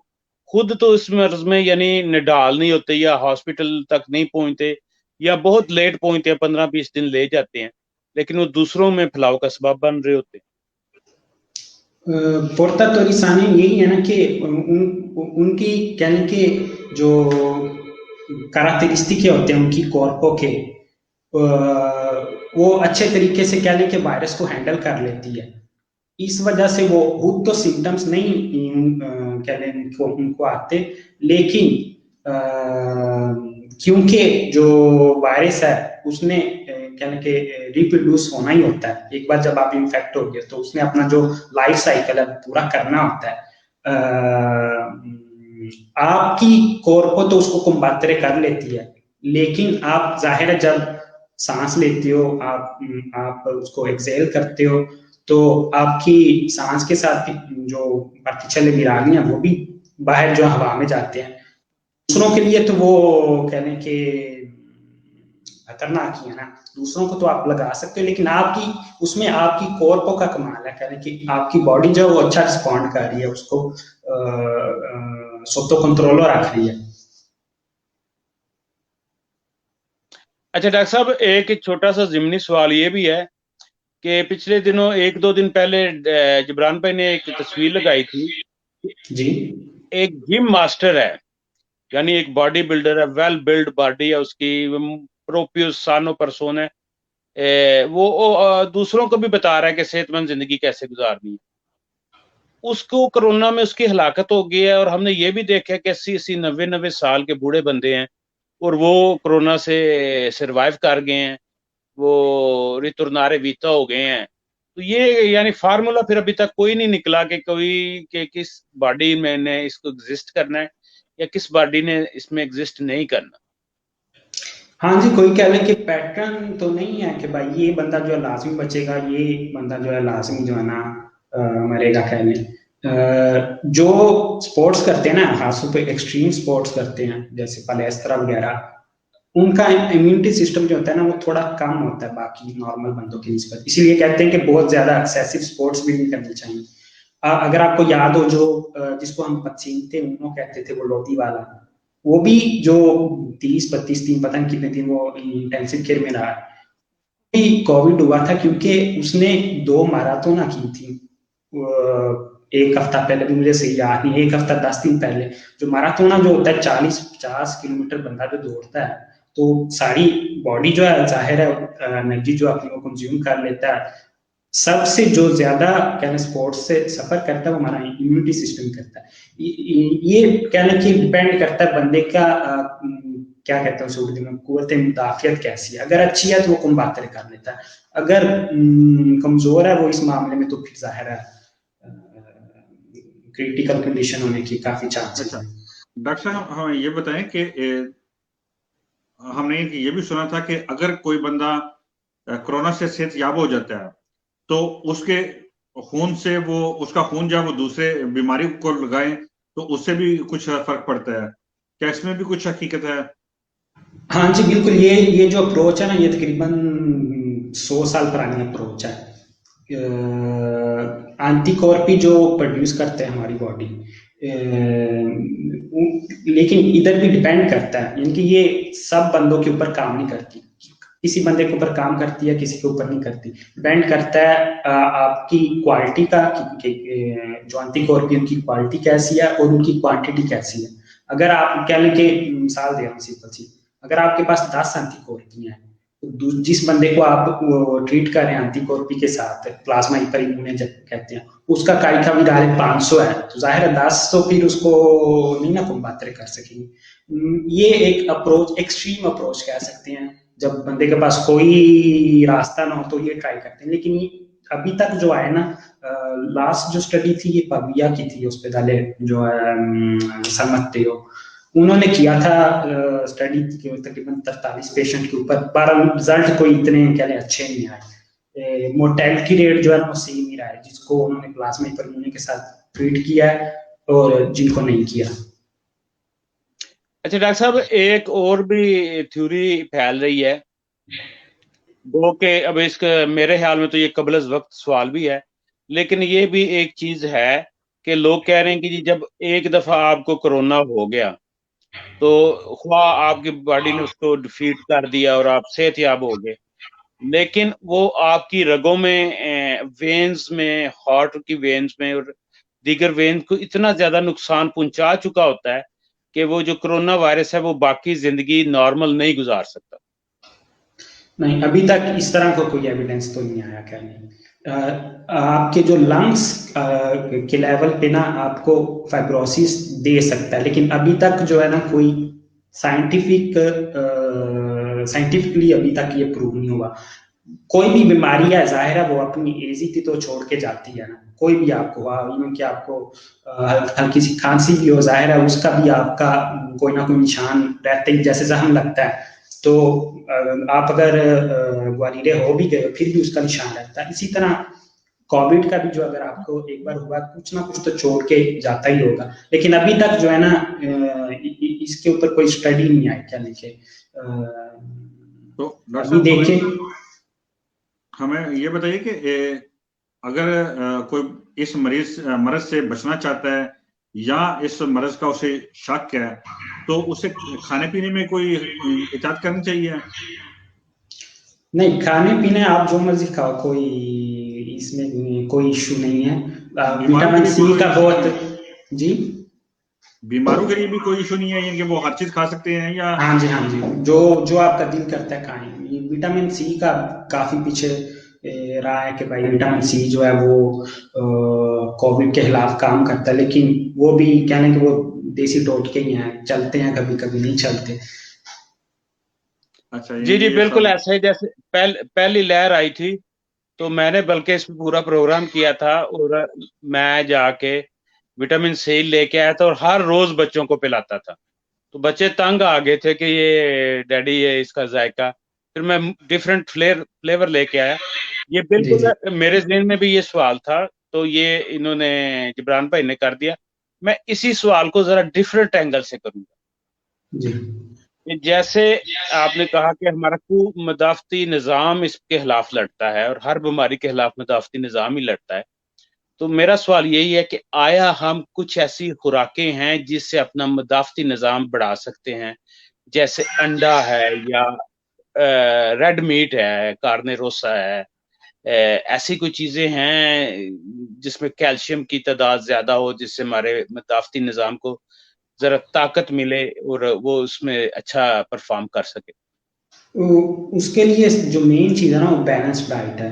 खुद तो इस मर्ज में यानी निडाल नहीं होते या हॉस्पिटल तक नहीं पहुंचते या बहुत लेट पहुंचते हैं, 15-20 दिन ले जाते हैं, लेकिन वो दूसरों में फैलाव का सबब बन रहे होते हैं। पोर्ता तोरिसानी यही है ना कि उनकी कहने के जो कैरेक्टरिस्टिक होते हैं उनकी कॉर्पो के, वो अच्छे तरीके से कह लें कि वायरस को हैंडल कर लेती है। इस वजह से वो खुद तो सिम्टम्स नहीं कह लें उनको आते, लेकिन क्योंकि जो वायरस है उसने कहने के रिप्रोड्यूस होना ही होता है। एक बार जब आप इन्फेक्ट हो गए तो उसने अपना जो लाइफ साइकिल है पूरा करना होता है। आपकी कॉर्पो तो उसको कुम्बात्रे कर लेती है, लेकिन आप जाहिर है जब सांस लेते हो, आप उसको एक्सेल करते हो, तो आपकी सांस के साथ जो प्रतिचल विरागी है वो भी बाहर जो हवा में जाते हैं। दूसरों के लिए तो वो कहने के खतरनाक ही है ना, दूसरों को तो आप लगा सकते हो, लेकिन आपकी उसमें आपकी कॉर्पो का कमाल है, कहने कि आपकी बॉडी जो वो अच्छा रिस्पॉन्ड कर रही है, उसको सोतो कंट्रोल रख रही है। अच्छा डॉक्टर साहब, एक छोटा सा जिमनी सवाल ये भी है कि पिछले दिनों 1-2 दिन पहले जिब्रान भाई ने एक तस्वीर लगाई थी जी, एक जिम मास्टर है, यानी एक बॉडी बिल्डर है, वेल बिल्ड बॉडी है उसकी, प्रोप्यूस सानो पर्सन है, वो दूसरों को भी बता रहा है कि सेहतमंद जिंदगी कैसे गुजारनी है। उसको कोरोना में उसकी हलाकत हो गई है, और हमने ये भी देखा कि 80-80, 90-90 साल के बूढ़े बंदे हैं और वो कोरोना से सरवाइव कर गए हैं, वो रितुरनारे वीता हो गए हैं। तो ये यानी फार्मूला फिर अभी तक कोई नहीं निकला कि किस बॉडी में ने इसको एग्जिस्ट करना है या किस बॉडी ने इसमें एग्जिस्ट नहीं करना। हाँ जी, कोई कह ले कि पैटर्न तो नहीं है कि भाई ये बंदा जो है लाजमी बचेगा, ये बंदा जो है लाजमी जो है ना मरेगा। कह लें जो स्पोर्ट्स करते हैं ना, खासतौर पे एक्सट्रीम स्पोर्ट्स करते हैं जैसे पलेस्त्रा वगैरह, उनका इम्यूनिटी सिस्टम जो होता है ना वो थोड़ा कम होता है बाकी नॉर्मल बंदों की निस्बत। इसीलिए कहते हैं कि बहुत ज्यादा एक्सेसिव स्पोर्ट्स भी नहीं करनी चाहिए। अगर आपको याद हो जो जिसको हम पछीनते उन्हों कहते थे, वो लोधी वाला, वो भी जो 30-32 दिन पता नहीं कितने दिन वो इंटेंसिव केयर में रहा, कोविड हुआ था क्योंकि उसने 2 मैराथन की थी। एक हफ्ता पहले भी मुझे सही याद नहीं, एक हफ्ता 10 दिन पहले जो मैराथन जो होता है 40-50 किलोमीटर बंदा जो दौड़ता है, तो सारी बॉडी जो है जाहिर है एनर्जी जो अपनी वो कंज्यूम कर लेता है। सबसे जो ज्यादा कहने स्पोर्ट्स से सफर करता है वो हमारा इम्यूनिटी सिस्टम करता है। ये कहने की डिपेंड करता है बंदे का क्या कहते हैं उस में कुव्वत मुदाफियत कैसी है। अगर अच्छी है तो वो कुम्बात्रे कर लेता है, अगर कमजोर है वो इस मामले में तो फिर जाहिर है क्रिटिकल कंडीशन होने की काफी चांसेस हैं। डॉक्टर साहब हमें ये बताएं कि हमने ये भी सुना था कि अगर कोई बंदा कोरोना से सेहतयाब हो जाता है तो उसके खून से वो उसका खून जब वो दूसरे बीमारी को लगाए तो उससे भी कुछ फर्क पड़ता है, क्या इसमें भी कुछ हकीकत है? हाँ जी बिल्कुल, ये जो अप्रोच है ना ये तकरीबन 100 साल पुरानी अप्रोच है। एंटीकॉर्पी जो प्रोड्यूस करते हैं हमारी बॉडी, लेकिन इधर भी डिपेंड करता है, यानी कि ये सब बंदों के ऊपर काम नहीं करती, किसी बंदे के ऊपर काम करती है किसी के ऊपर नहीं करती। डिपेंड करता है आपकी क्वालिटी का जो एंटीकॉर्पी उनकी क्वालिटी कैसी है और उनकी क्वांटिटी कैसी है। अगर आप कह लें कि मिसाल दे रहा हूँ सिंपल सी, अगर आपके पास 10 एंटीकॉर्पी हैं जिस बंदे को आप ट्रीट कर रहे हैं एंटीकॉर्पी के साथ, प्लाज्मा हाइपर इम्यून कहते हैं, उसका काई का विडाल 500 है, तो जाहिर है 10 तो फिर उसको नहीं ना कम्बाते कर सकेंगे। ये एक अप्रोच, एक्सट्रीम अप्रोच कह सकते हैं, जब बंदे के पास कोई रास्ता ना हो तो ये ट्राई करते हैं। लेकिन अभी तक जो है ना, लास्ट जो स्टडी थी ये पविया की थी, उस पे डाले जो है सरमत हो, उन्होंने किया था स्टडी तकरीबन 43 पेशेंट के ऊपर, पर रिजल्ट कोई इतने क्या अच्छे नहीं आए। मोर्टेलिटी रेट जो है ना वो सेम ही रहा है, जिसको उन्होंने प्लाज्मा हाइपरटोनिया के साथ ट्रीट किया है और जिनको नहीं किया। अच्छा डॉक्टर साहब, एक और भी थ्योरी फैल रही है वो कि अब इसका मेरे ख्याल में तो ये कबल वक्त सवाल भी है, लेकिन ये भी एक चीज है कि लोग कह रहे हैं कि जी जब एक दफा आपको कोरोना हो गया तो ख्वा आपकी बॉडी ने उसको डिफीट कर दिया और आप सेहतयाब हो गए, लेकिन वो आपकी रगों में, वेन्स में, हार्ट की वेन्स में और दीगर वेन्स को इतना ज्यादा नुकसान पहुंचा चुका होता है कि वो जो कोरोना वायरस है वो बाकी जिंदगी नॉर्मल नहीं गुजार सकता। नहीं, अभी तक इस तरह का कोई एविडेंस तो नहीं आया। क्या नहीं, आपके जो लंग्स के लेवल पे ना आपको फाइब्रोसिस दे सकता है, लेकिन अभी तक जो है ना कोई साइंटिफिकली अभी तक ये प्रूव नहीं हुआ। कोई भी बीमारी है, जाहिर है वो अपनी एजिटी तो छोड़ के जाती है ना, कोई भी आपको हुआ, इवन कि आपको हल्की सी खांसी भी हो, जाहिर है उसका भी आपका कोई ना कोई निशान रहते ही, जैसे जहम लगता है तो आप अगर ग्वालियर हो भी गए फिर भी उसका निशान रहता है। इसी तरह कोविड का भी जो अगर आपको एक बार हुआ कुछ ना कुछ तो छोड़ के जाता ही होगा, लेकिन अभी तक जो है ना इसके ऊपर कोई स्टडी नहीं आई। क्या लिखे तो अभी देखें, हमें ये बताइए कि अगर कोई इस मर्ज से बचना चाहता है या इस मर्ज का उसे शक है तो उसे खाने पीने में कोई एहतियात करनी चाहिए? नहीं, खाने पीने आप जो मर्जी खाओ, कोई इसमें कोई इश्यू नहीं है। विटामिन सी का बहुत जी, बीमारों के लिए भी कोई इशू नहीं है, यानी कि वो हर चीज खा सकते हैं या? हाँ जी, हाँ जी, जो जो आपका दिल करता है खाएं। विटामिन सी का काफी पीछे रहा है कि भाई विटामिन सी जो है वो कोविड के खिलाफ काम करता है, लेकिन वो भी कहने कि वो देसी टोटके ही हैं, चलते हैं कभी कभी नहीं चलते। अच्छा, जी जी बिल्कुल ऐसा ही, जैसे पहली लहर आई थी तो मैंने बल्कि इस पे पूरा प्रोग्राम किया था और मैं जाके विटामिन सी लेके आया था और हर रोज बच्चों को पिलाता था, तो बच्चे तंग आ गए थे कि ये डैडी ये इसका जायका, फिर मैं डिफरेंट फ्लेवर लेके आया। ये जी जी बिल्कुल मेरे जहन में भी ये सवाल था, तो ये इन्होंने जिब्रान भाई ने कर दिया। मैं इसी सवाल को जरा डिफरेंट एंगल से करूंगा। जी जैसे आपने कहा कि हमारा मदाफती निज़ाम इसके खिलाफ लड़ता है और हर बीमारी के खिलाफ मदाफती निज़ाम ही लड़ता है, तो मेरा सवाल यही है कि आया हम कुछ ऐसी खुराकें हैं जिससे अपना मदाफती निज़ाम बढ़ा सकते हैं, जैसे अंडा है या रेड मीट है, कार्ने रोसा है, ऐसी कोई चीजें हैं जिसमें कैल्शियम की तादाद ज्यादा हो, जिससे हमारे मदाफती निज़ाम को जरा ताकत मिले और वो उसमें अच्छा परफॉर्म कर सके? उसके लिए जो मेन चीज है ना वो बैलेंस डाइट है।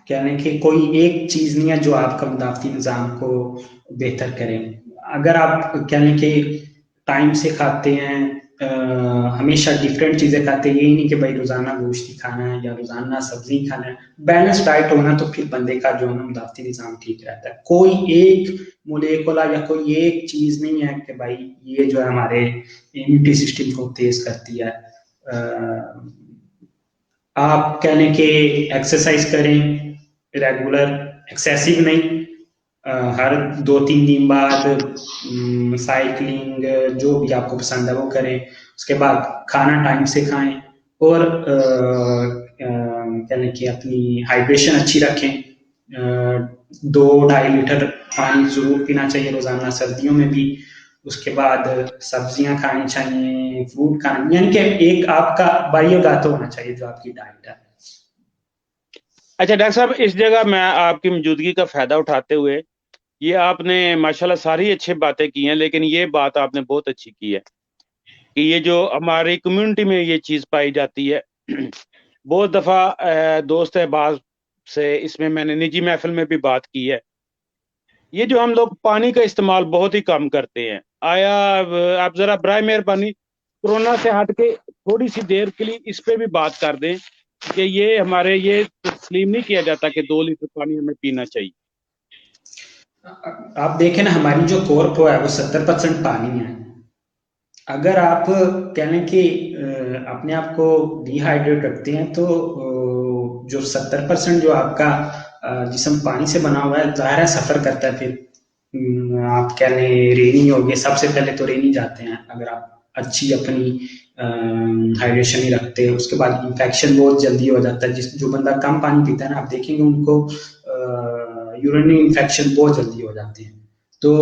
कहने कि कोई एक चीज नहीं है जो आपका मदाफती निज़ाम को बेहतर करे। अगर आप कहने के टाइम से खाते हैं, हमेशा डिफरेंट चीजें खाते हैं, यही नहीं कि भाई रोजाना गोश्त ही खाना है या रोजाना सब्जी खाना है, बैलेंस डाइट होना तो फिर बंदे का जो है ना मदाफती निज़ाम ठीक रहता है। कोई एक मोलेकुला या कोई एक चीज नहीं है कि भाई ये जो है हमारे इम्यूनिटी सिस्टम को तेज करती है। आप कहने के एक्सरसाइज करें रेगुलर, एक्सेसिव नहीं, हर 2-3 दिन बाद साइकिलिंग जो भी आपको पसंद है वो करें। उसके बाद खाना टाइम से खाएं और कहने की अपनी हाइड्रेशन अच्छी रखें। 2-2.5 लीटर पानी जरूर पीना चाहिए रोजाना, सर्दियों में भी। उसके बाद सब्जियां खानी चाहिए, फ्रूट खाना, यानी कि एक आपका बायोडाटा होना चाहिए जो आपकी डाइट है। अच्छा डॉक्टर साहब, इस जगह मैं आपकी मौजूदगी का फायदा उठाते हुए, ये आपने माशाल्लाह सारी अच्छी बातें की हैं, लेकिन ये बात आपने बहुत अच्छी की है कि ये जो हमारी कम्युनिटी में ये चीज पाई जाती है बहुत दफ़ा दोस्त अहबाब से इसमें मैंने निजी महफिल में भी बात की है। ये जो हम लोग पानी का इस्तेमाल बहुत ही कम करते हैं, आया आप ज़रा बराए मेहरबानी कोरोना से हट के थोड़ी-सी देर के लिए इस पे भी बात कर दें कि ये हमारे ये तस्लीम नहीं किया जाता कि 2 लीटर पानी हमें पीना चाहिए। आप देखें ना, हमारी जो कोर है वो 70% पानी है। अगर आप कह लें कि अपने आप को डिहाइड्रेट रखते हैं तो जो 70% जो आपका जिस्म पानी से बना हुआ है, ज़ाहिर है सफ़र करता है। फिर आप कह लें रेनी हो गए, सबसे पहले तो रेनी जाते हैं अगर आप अच्छी अपनी हाइड्रेशन नहीं रखते। उसके बाद इन्फेक्शन बहुत जल्दी हो जाता है। जो बंदा कम पानी पीता है ना, आप देखेंगे उनको यूरिनरी इन्फेक्शन बहुत जल्दी हो जाते हैं। तो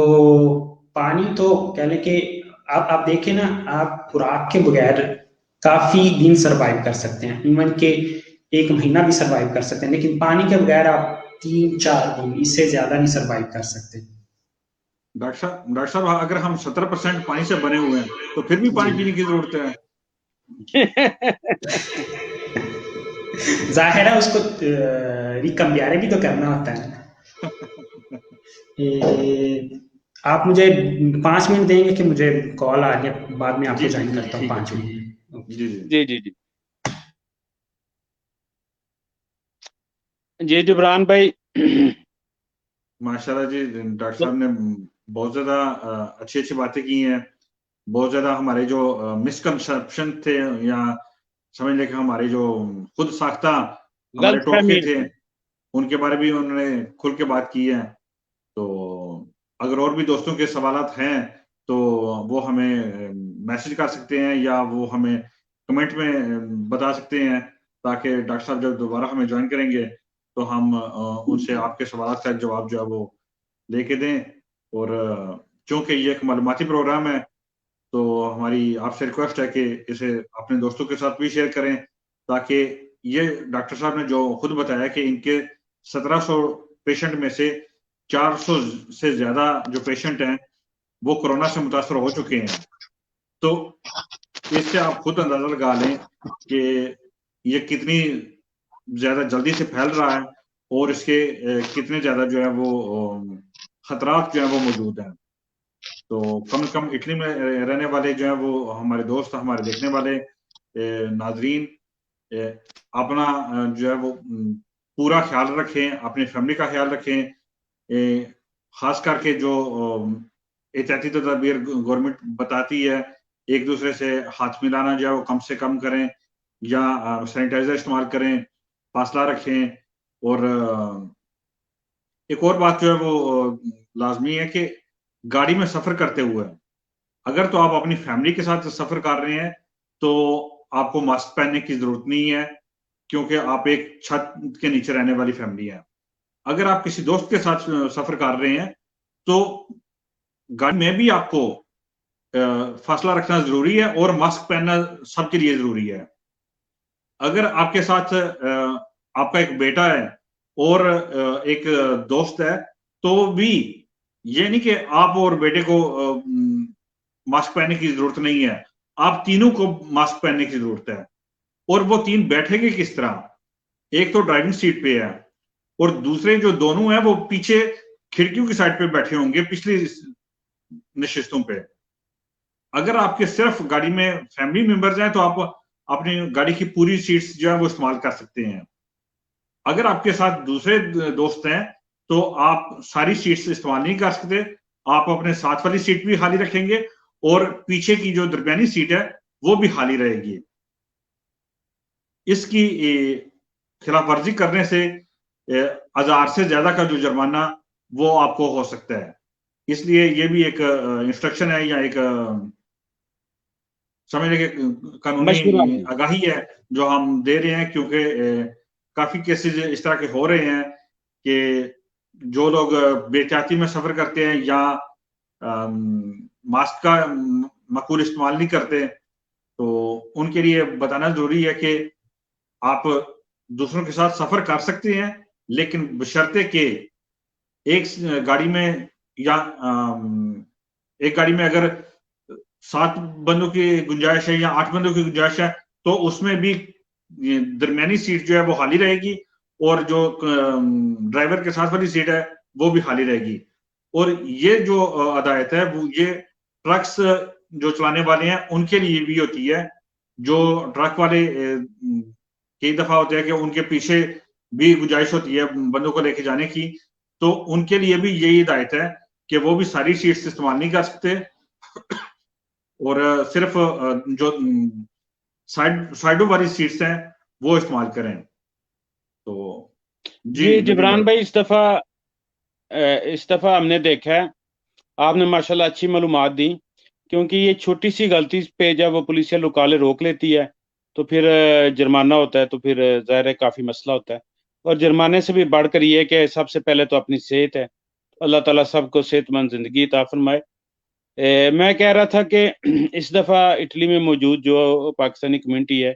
पानी तो कह लें कि आप देखें ना, आप खुराक के बगैर काफी दिन सरवाइव कर सकते हैं, इवन के 1 महीना भी सरवाइव कर सकते हैं, लेकिन पानी के बगैर आप 3-4 दिन, इससे ज्यादा नहीं सरवाइव कर सकते। डॉक्टर साहब अगर हम 70% पानी से बने हुए हैं तो फिर भी पानी पीने की जरूरत है। जाहिर है उसको रिकम्बियारे भी तो करना होता है। आप मुझे 5 मिनट देंगे कि मुझे कॉल आ रही है, बाद में आपको ज्वाइन करता हूँ 5 मिनट। जी जी जी जी जी जुबरान भाई। माशाल्लाह जी, डॉक्टर साहब ने बहुत ज्यादा अच्छी अच्छी बातें की हैं। बहुत ज्यादा हमारे जो मिसकंसेप्शन थे या समझ लें कि हमारे जो खुद साख्ता हमारे टोटके थे, उनके बारे में उन्होंने खुल के बात की है। तो अगर और भी दोस्तों के सवालात हैं तो वो हमें मैसेज कर सकते हैं या वो हमें कमेंट में बता सकते हैं, ताकि डॉक्टर साहब जब दोबारा हमें ज्वाइन करेंगे तो हम उनसे आपके सवाल का जवाब जो है वो लेके दें। और चूंकि ये एक मालूमाती प्रोग्राम है तो हमारी आपसे रिक्वेस्ट है कि इसे अपने दोस्तों के साथ भी शेयर करें, ताकि ये डॉक्टर साहब ने जो खुद बताया कि इनके 1700 पेशेंट में से 400 से ज्यादा जो पेशेंट हैं वो कोरोना से मुतासर हो चुके हैं। तो इससे आप खुद अंदाजा लगा लें कि ये कितनी ज्यादा जल्दी से फैल रहा है और इसके कितने ज्यादा जो है वो खतरात जो है वो मौजूद हैं। तो कम से कम इटली में रहने वाले जो है वो हमारे दोस्त, हमारे देखने वाले नाजरीन अपना जो है वो पूरा ख्याल रखें, अपनी फैमिली का ख्याल रखें। खास करके जो एहतियाती तदबीर गवर्नमेंट बताती है, एक दूसरे से हाथ मिलाना जो है वो कम से कम करें या सैनिटाइजर इस्तेमाल करें, फासला रखें। और एक और बात जो है वो लाजमी है कि गाड़ी में सफर करते हुए अगर तो आप अपनी फैमिली के साथ सफर कर रहे हैं तो आपको मास्क पहनने की जरूरत नहीं है, क्योंकि आप एक छत के नीचे रहने वाली फैमिली है। अगर आप किसी दोस्त के साथ सफर कर रहे हैं तो गाड़ी में भी आपको फासला रखना जरूरी है और मास्क पहनना सबके लिए जरूरी है। अगर आपके साथ आपका एक बेटा है और एक दोस्त है तो भी ये नहीं कि आप और बेटे को मास्क पहनने की जरूरत नहीं है, आप तीनों को मास्क पहनने की जरूरत है। और वो तीन बैठेंगे किस तरह? एक तो ड्राइविंग सीट पे है और दूसरे जो दोनों हैं वो पीछे खिड़कियों की साइड पे बैठे होंगे, पिछली नशिस्तों पे। अगर आपके सिर्फ गाड़ी में फैमिली मेंबर्स हैं तो आप अपनी गाड़ी की पूरी सीट्स जो है वो इस्तेमाल कर सकते हैं। अगर आपके साथ दूसरे दोस्त हैं तो आप सारी सीट्स इस्तेमाल नहीं कर सकते, आप अपने साथ वाली सीट भी खाली रखेंगे और पीछे की जो दरमियानी सीट है वो भी खाली रहेगी। इसकी खिलाफ वर्जी करने से 1000 से ज्यादा का जो जुर्माना वो आपको हो सकता है। इसलिए ये भी एक इंस्ट्रक्शन है या एक समझ लें कि कानूनी आगाही है जो हम दे रहे हैं, क्योंकि काफी केसेस इस तरह के हो रहे हैं कि जो लोग बेहतियाती में सफर करते हैं या मास्क का माकूल इस्तेमाल नहीं करते, तो उनके लिए बताना जरूरी है कि आप दूसरों के साथ सफर कर सकते हैं, लेकिन बशर्ते कि एक गाड़ी में या एक गाड़ी में अगर 7 बंदों की गुंजाइश है या 8 बंदों की गुंजाइश है तो उसमें भी ये दरमियानी सीट जो है वो खाली रहेगी और जो ड्राइवर के साथ वाली सीट है वो भी खाली रहेगी। और ये जो हदायत है वो ये ट्रक्स जो चलाने वाले हैं उनके लिए भी होती है। जो ट्रक वाले कई दफा होता है कि उनके पीछे भी गुंजाइश होती है बंदों को लेके जाने की, तो उनके लिए भी यही हिदायत है कि वो भी सारी सीट्स इस्तेमाल नहीं कर सकते और सिर्फ जो साइडों वाली सीट्स हैं वो इस्तेमाल करें। तो जी जिब्रान भाई, इस दफा हमने देखा है, आपने माशाल्लाह अच्छी मालूमात दी, क्योंकि ये छोटी सी गलती पे जब वो पुलिस या लोकाले रोक लेती है तो फिर जुर्माना होता है, तो फिर ज़ाहिर है काफ़ी मसला होता है। और जुर्माने से भी बढ़कर ये है कि सबसे पहले तो अपनी सेहत है। अल्लाह ताला सबको सेहतमंद ज़िंदगी अता फरमाए। मैं कह रहा था कि इस दफ़ा इटली में मौजूद जो पाकिस्तानी कम्युनिटी है,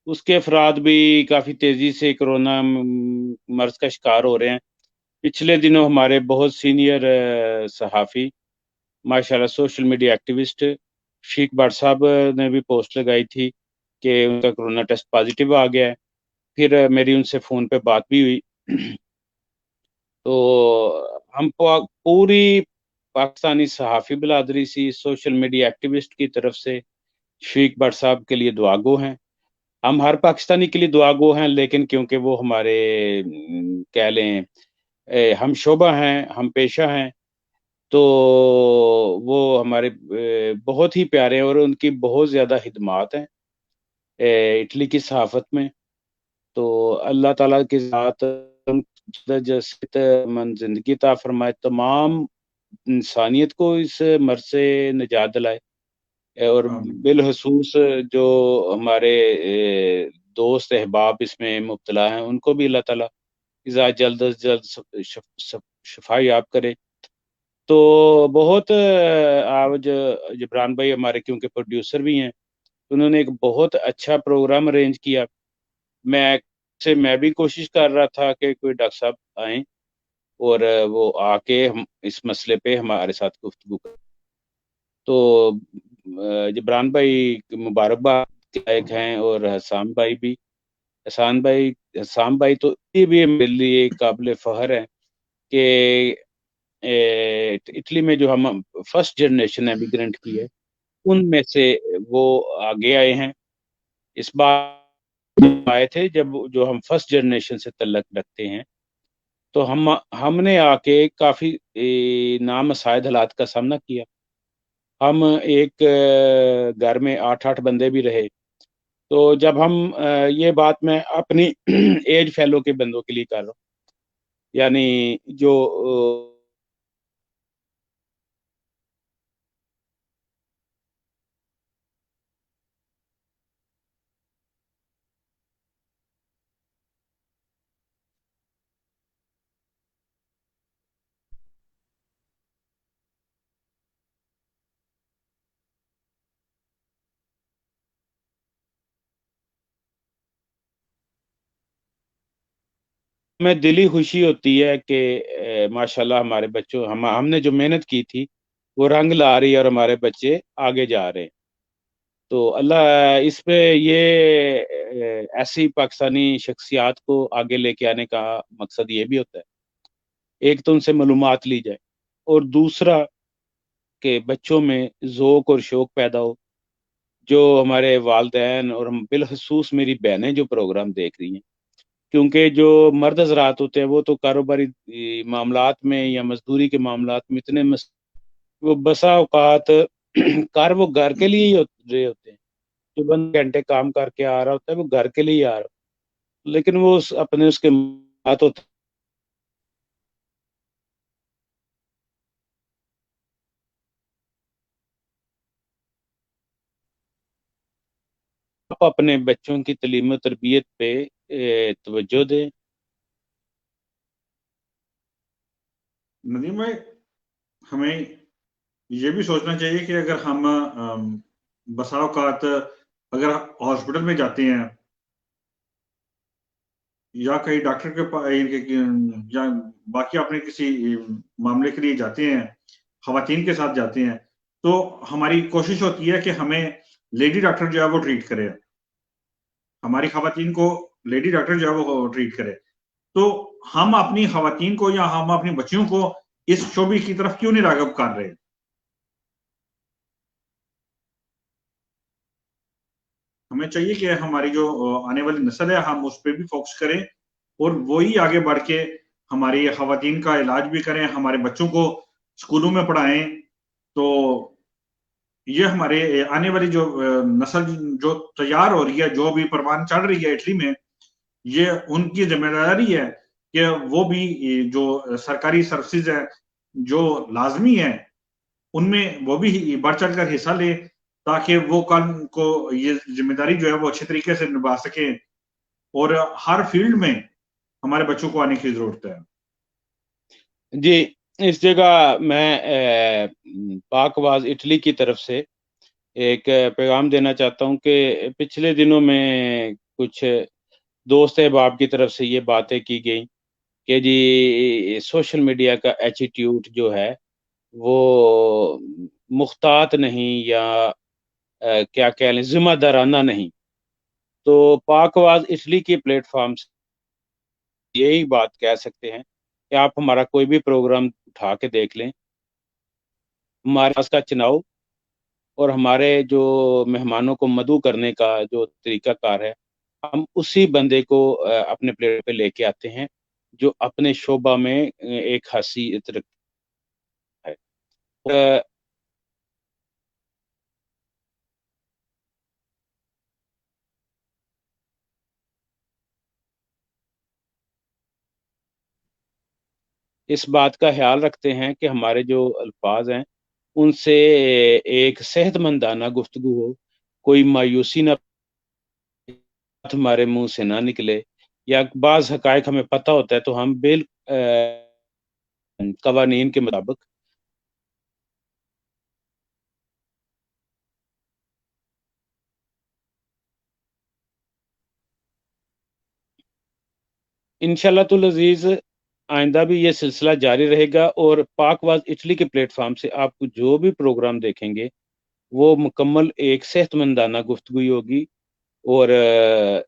उसके अफराद भी काफ़ी तेज़ी से कोरोना मर्ज़ का शिकार हो रहे हैं। पिछले दिनों हमारे बहुत सीनियर सहाफ़ी, माशाल्लाह social media activist Sikh Bhatt साहब ने भी पोस्ट लगाई थी कि उनका कोरोना टेस्ट पॉजिटिव आ गया है। फिर मेरी उनसे फ़ोन पे बात भी हुई। तो हम पूरी पाकिस्तानी सहाफ़ी बिरादरी सी सोशल मीडिया एक्टिविस्ट की तरफ से शीख भट्ट साहब के लिए दुआगो हैं। हम हर पाकिस्तानी के लिए दुआगो हैं, लेकिन क्योंकि वो हमारे कह लें हम शोबा हैं, हम पेशा हैं, तो वो हमारे बहुत ही प्यारे हैं और उनकी बहुत ज़्यादा खिदमात हैं इटली की सहाफ़त में। तो अल्लाह ताला के साथ सेहतमंद ज़िंदगी अता फ़रमाए, तमाम इंसानियत को इस मर्ज़ से निजात दिलाए। और बिलख़ुसूस जो हमारे दोस्त अहबाब इसमें मुब्तला हैं, उनको भी अल्लाह ताला इज़ा जल्द अज़ जल्द शफ़ा याब करे। तो बहुत आज जिब्रान भाई हमारे क्योंकि प्रोड्यूसर भी हैं, उन्होंने एक बहुत अच्छा प्रोग्राम अरेंज किया। मैं भी कोशिश कर रहा था कि कोई डॉक्टर साहब आएँ और वो आके हम इस मसले पे हमारे साथ गुफ्तगू करें। तो जिब्रान भाई मुबारकबाद के लायक हैं और हसान भाई तो ये भी मेरे लिए काबिल फ़ख्र हैं कि इटली में जो हम फर्स्ट जनरेशन इमिग्रेंट की है, उनमें से वो आगे आए हैं। इस बार आए थे जब जो हम फर्स्ट जनरेशन से तल्लक रखते हैं, तो हमने आके काफ़ी नामसाइद हालात का सामना किया। हम एक घर में 8-8 बंदे भी रहे। तो जब हम ये बात मैं अपनी एज फेलो के बंदों के लिए कर रहा हूँ, यानी जो हमें दिली खुशी होती है कि माशाल्लाह हमारे बच्चों हमने जो मेहनत की थी, वो रंग ला रही है और हमारे बच्चे आगे जा रहे हैं। तो अल्लाह इस पे ये ऐसी पाकिस्तानी शख्सियात को आगे लेके आने का मकसद ये भी होता है। एक तो उनसे मालूमात ली जाए और दूसरा कि बच्चों में ज़ौक़ और शौक़ पैदा हो। जो हमारे वालिदैन और बिलख़ुसूस मेरी बहनें जो प्रोग्राम देख रही हैं, क्योंकि जो मर्द हज़रात होते हैं वो तो कारोबारी मामलात में या मज़दूरी के मामलात में इतने वो बसा औकात कार वो घर के लिए ही रहे होते हैं। जो बंदा घंटे काम करके आ रहा होता है, वो घर के लिए ही आ रहा होता है। लेकिन वो अपने उसके हाथ होते आप अपने बच्चों की तालीम तरबियत पे तवज्जो दें। नदीम भाई, हमें ये भी सोचना चाहिए कि अगर हम बसा औकात अगर हॉस्पिटल में जाते हैं या कहीं डॉक्टर के पास या बाकी अपने किसी मामले के लिए जाते हैं, खवातीन के साथ जाते हैं, तो हमारी कोशिश होती है कि हमें लेडी डॉक्टर जो है वो ट्रीट करे। हमारी खवातीन को लेडी डॉक्टर जो है वो ट्रीट करे, तो हम अपनी खवातीन को या हम अपनी बच्चियों को इस शोबे की तरफ क्यों नहीं राग़िब कर रहे? हमें चाहिए कि हमारी जो आने वाली नस्ल है, हम उस पे भी फोकस करें और वही आगे बढ़ के हमारी खवातीन का इलाज भी करें, हमारे बच्चों को स्कूलों में पढ़ाएं। तो ये हमारे आने वाली जो नस्ल जो तैयार हो रही है, जो भी परवान चढ़ रही है इटली में, ये उनकी जिम्मेदारी है कि वो भी जो सरकारी सर्विसेज है, जो लाजमी है, उनमें वो भी बढ़ चढ़ कर हिस्सा ले, ताकि वो कल को ये जिम्मेदारी जो है वो अच्छे तरीके से निभा सके। और हर फील्ड में हमारे बच्चों को आने की जरूरत है। जी, इस जगह मैं पाकवाज़ इटली की तरफ से एक पैगाम देना चाहता हूँ कि पिछले दिनों में कुछ दोस्त अहबाब की तरफ से ये बातें की गई कि जी सोशल मीडिया का एटीट्यूड जो है, वो मुख्तात नहीं या क्या कह लें ज़िम्मेदाराना नहीं। तो पाकवाज़ इटली के प्लेटफ़ॉर्म से यही बात कह सकते हैं कि आप हमारा कोई भी प्रोग्राम उठा के देख लें। हमारे पास का चुनाव और हमारे जो मेहमानों को मदऊ करने का जो तरीक़ाकार है, हम उसी बंदे को अपने प्लेट पे लेके आते हैं, जो अपने शोबा में एक हैसियत रखता है। अ इस बात का ख़्याल रखते हैं कि हमारे जो अल्फ़ाज़ हैं, उनसे एक सेहतमंदाना गुफ्तगू हो, कोई मायूसी ना हमारे मुँह से ना निकले या बाज़ हक़ाइक़ हमें पता होता है तो हम कवानीन के मुताबिक इंशाअल्लाह अज़ीज़ आइंदा भी ये सिलसिला जारी रहेगा और पाकवाज़ इटली के प्लेटफ़ॉर्म से आपको जो भी प्रोग्राम देखेंगे, वो मुकम्मल एक सेहतमंदाना गुफ्तगू होगी और